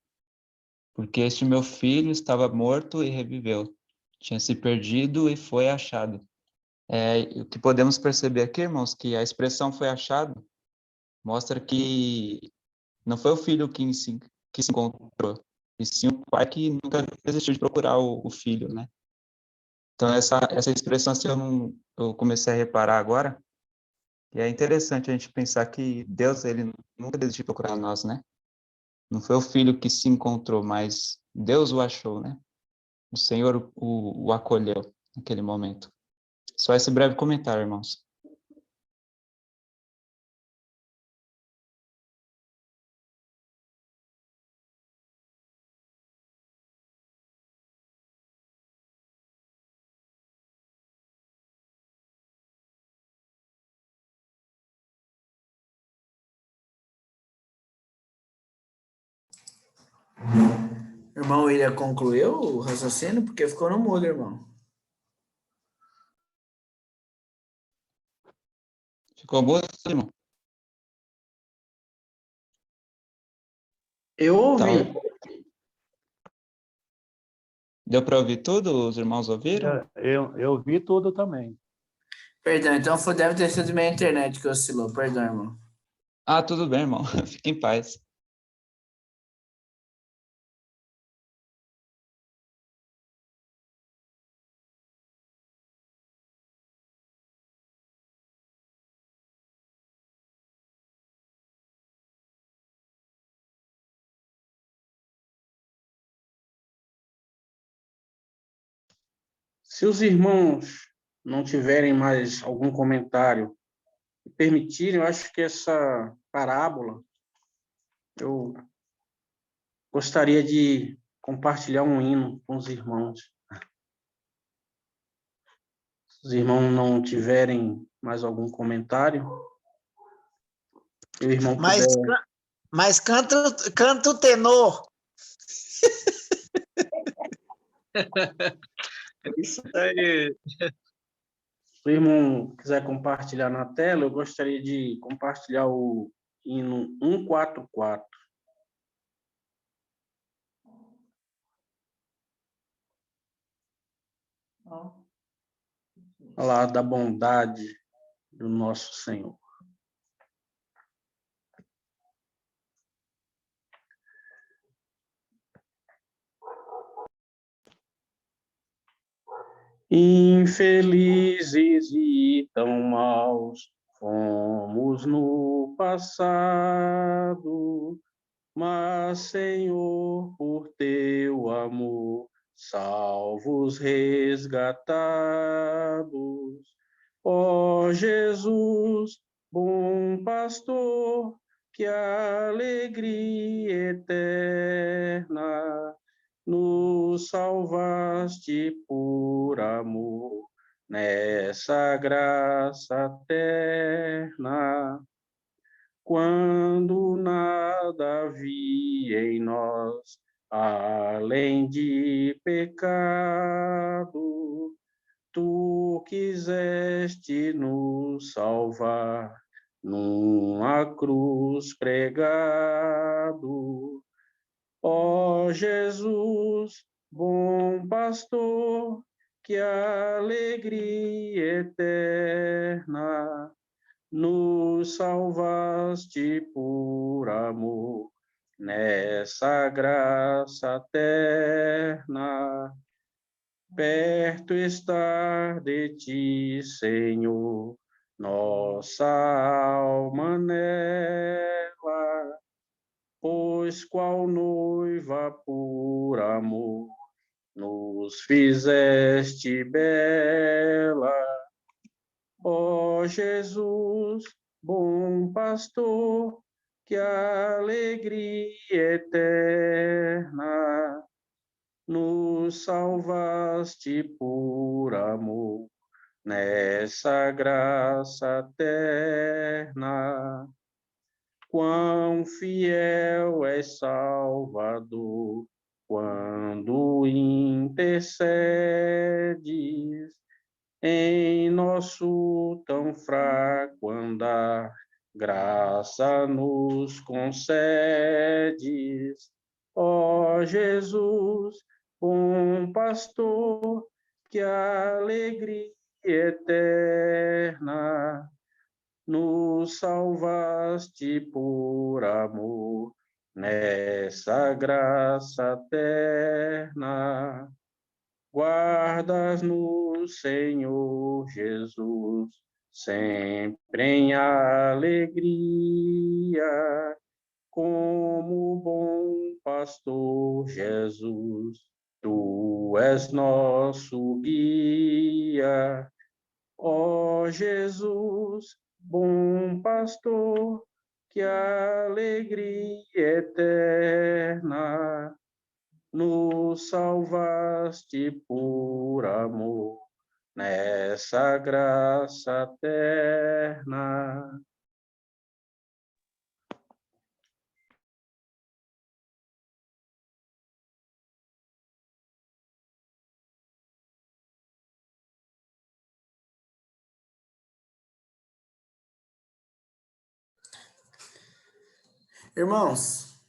Porque este meu filho estava morto e reviveu, tinha se perdido e foi achado. O que podemos perceber aqui, irmãos, que a expressão foi achado mostra que não foi o filho que se encontrou, e sim o pai que nunca desistiu de procurar o filho, né? Então, essa expressão assim, eu comecei a reparar agora, e é interessante a gente pensar que Deus, ele nunca desistiu de procurar nós, né? Não foi o filho que se encontrou, mas Deus o achou, né? O Senhor o acolheu naquele momento. Só esse breve comentário, irmãos. Irmão William concluiu o raciocínio? Porque ficou no mudo, irmão. Ficou bom, irmão? Eu ouvi. Tá. Deu para ouvir tudo? Os irmãos ouviram? Eu vi tudo também. Perdão, então deve ter sido minha internet que oscilou. Perdão, irmão. Ah, tudo bem, irmão. Fique em paz. Se os irmãos não tiverem mais algum comentário e permitirem, eu acho que essa parábola, eu gostaria de compartilhar um hino com os irmãos. Se os irmãos não tiverem mais algum comentário, e o irmão Mas, puder... mas canta o tenor. É isso aí. Se o irmão quiser compartilhar na tela, eu gostaria de compartilhar o hino 144. Falar da bondade do nosso Senhor. Infelizes e tão maus fomos no passado, mas, Senhor, por teu amor, salvos resgatados. Ó Jesus, bom pastor, que alegria eterna nos salvaste por amor, nessa graça terna. quando nada havia em nós, além de pecado, tu quiseste nos salvar, numa cruz pregado. Ó Jesus, bom pastor, que alegria eterna, nos salvaste por amor, nessa graça terna. Perto estar de ti, Senhor, nossa alma anela, pois qual noiva por amor nos fizeste bela. Ó Jesus, bom pastor, que alegria eterna, nos salvaste por amor, nessa graça terna. Quão fiel és, Salvador, quando intercedes em nosso tão fraco andar, graça nos concedes. Ó Jesus, bom pastor, que alegria eterna, nos salvaste por amor, nessa graça terna. Guardas-nos, Senhor Jesus, sempre em alegria, como bom pastor Jesus, tu és nosso guia. Ó Jesus, bom pastor, que alegria eterna, nos salvaste por amor, nessa graça terna. Irmãos,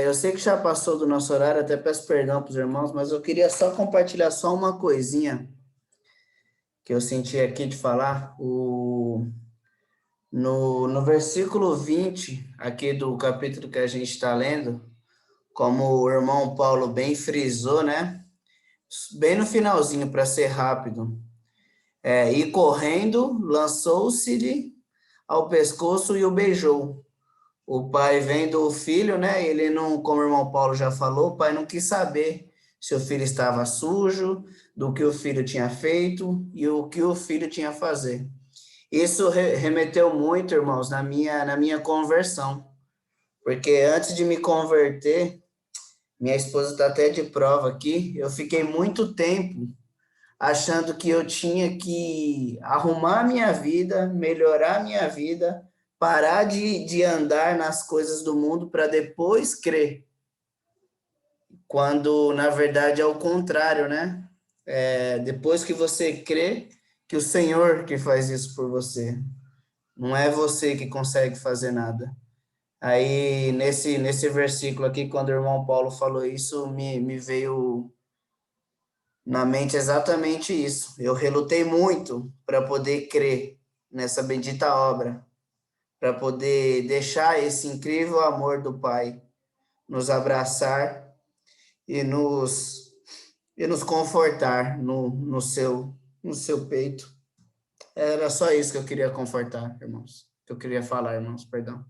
eu sei que já passou do nosso horário, até peço perdão para os irmãos, mas eu queria só compartilhar só uma coisinha que eu senti aqui de falar. No versículo 20, aqui do capítulo que a gente está lendo, como o irmão Paulo bem frisou, né? Bem no finalzinho, para ser rápido. E correndo, lançou-se-lhe ao pescoço e o beijou. O pai vendo o filho, né? Ele não, como o irmão Paulo já falou, o pai não quis saber se o filho estava sujo, do que o filho tinha feito e o que o filho tinha a fazer. Isso remeteu muito, irmãos, na minha conversão. Porque antes de me converter, minha esposa está até de prova aqui, eu fiquei muito tempo achando que eu tinha que arrumar a minha vida, melhorar a minha vida, parar de andar nas coisas do mundo para depois crer. Quando, na verdade, é o contrário, né? Depois que você crê, que o Senhor que faz isso por você. Não é você que consegue fazer nada. Aí, nesse versículo aqui, quando o irmão Paulo falou isso, me veio na mente exatamente isso. Eu relutei muito para poder crer nessa bendita obra, para poder deixar esse incrível amor do Pai nos abraçar e nos confortar no seu peito. Era só isso que eu queria confortar, irmãos. Que eu queria falar, irmãos, perdão.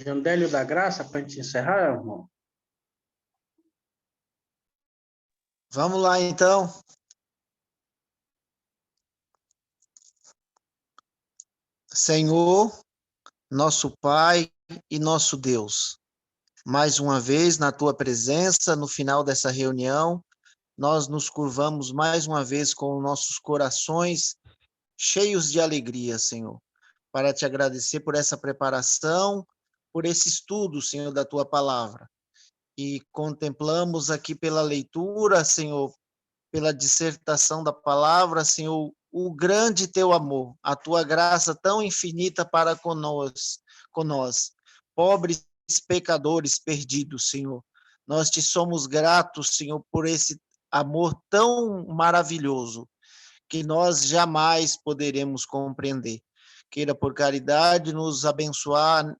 Jandélio da Graça, para a gente encerrar, irmão? Vamos lá, então. Senhor, nosso Pai e nosso Deus, mais uma vez na tua presença, no final dessa reunião. Nós nos curvamos mais uma vez com nossos corações cheios de alegria, Senhor, para te agradecer por essa preparação, por esse estudo, Senhor, da tua palavra. E contemplamos aqui pela leitura, Senhor, pela dissertação da palavra, Senhor, o grande teu amor, a tua graça tão infinita para conosco, pobres pecadores perdidos, Senhor. Nós te somos gratos, Senhor, por esse amor tão maravilhoso que nós jamais poderemos compreender. Queira, por caridade, nos abençoar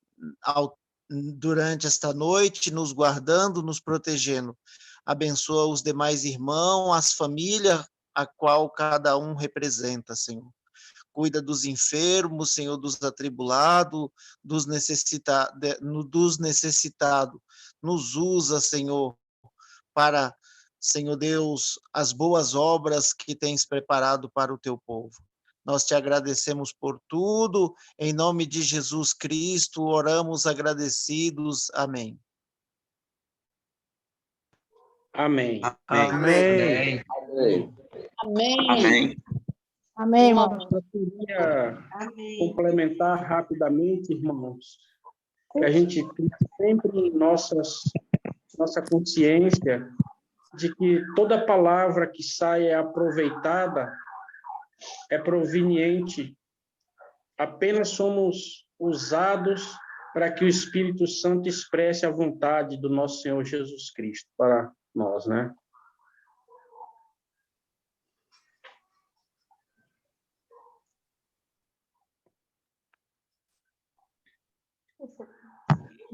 durante esta noite, nos guardando, nos protegendo. Abençoa os demais irmãos, as famílias, a qual cada um representa, Senhor. Cuida dos enfermos, Senhor, dos atribulados, dos necessitados. Nos usa, Senhor, para, Senhor Deus, as boas obras que tens preparado para o teu povo. Nós te agradecemos por tudo, em nome de Jesus Cristo, oramos agradecidos. Amém. Amém. Amém. Amém. Amém, irmão. Eu queria complementar rapidamente, irmãos, que a gente tem sempre em nossa consciência de que toda palavra que sai é aproveitada, é proveniente, apenas somos usados para que o Espírito Santo expresse a vontade do nosso Senhor Jesus Cristo para nós, né?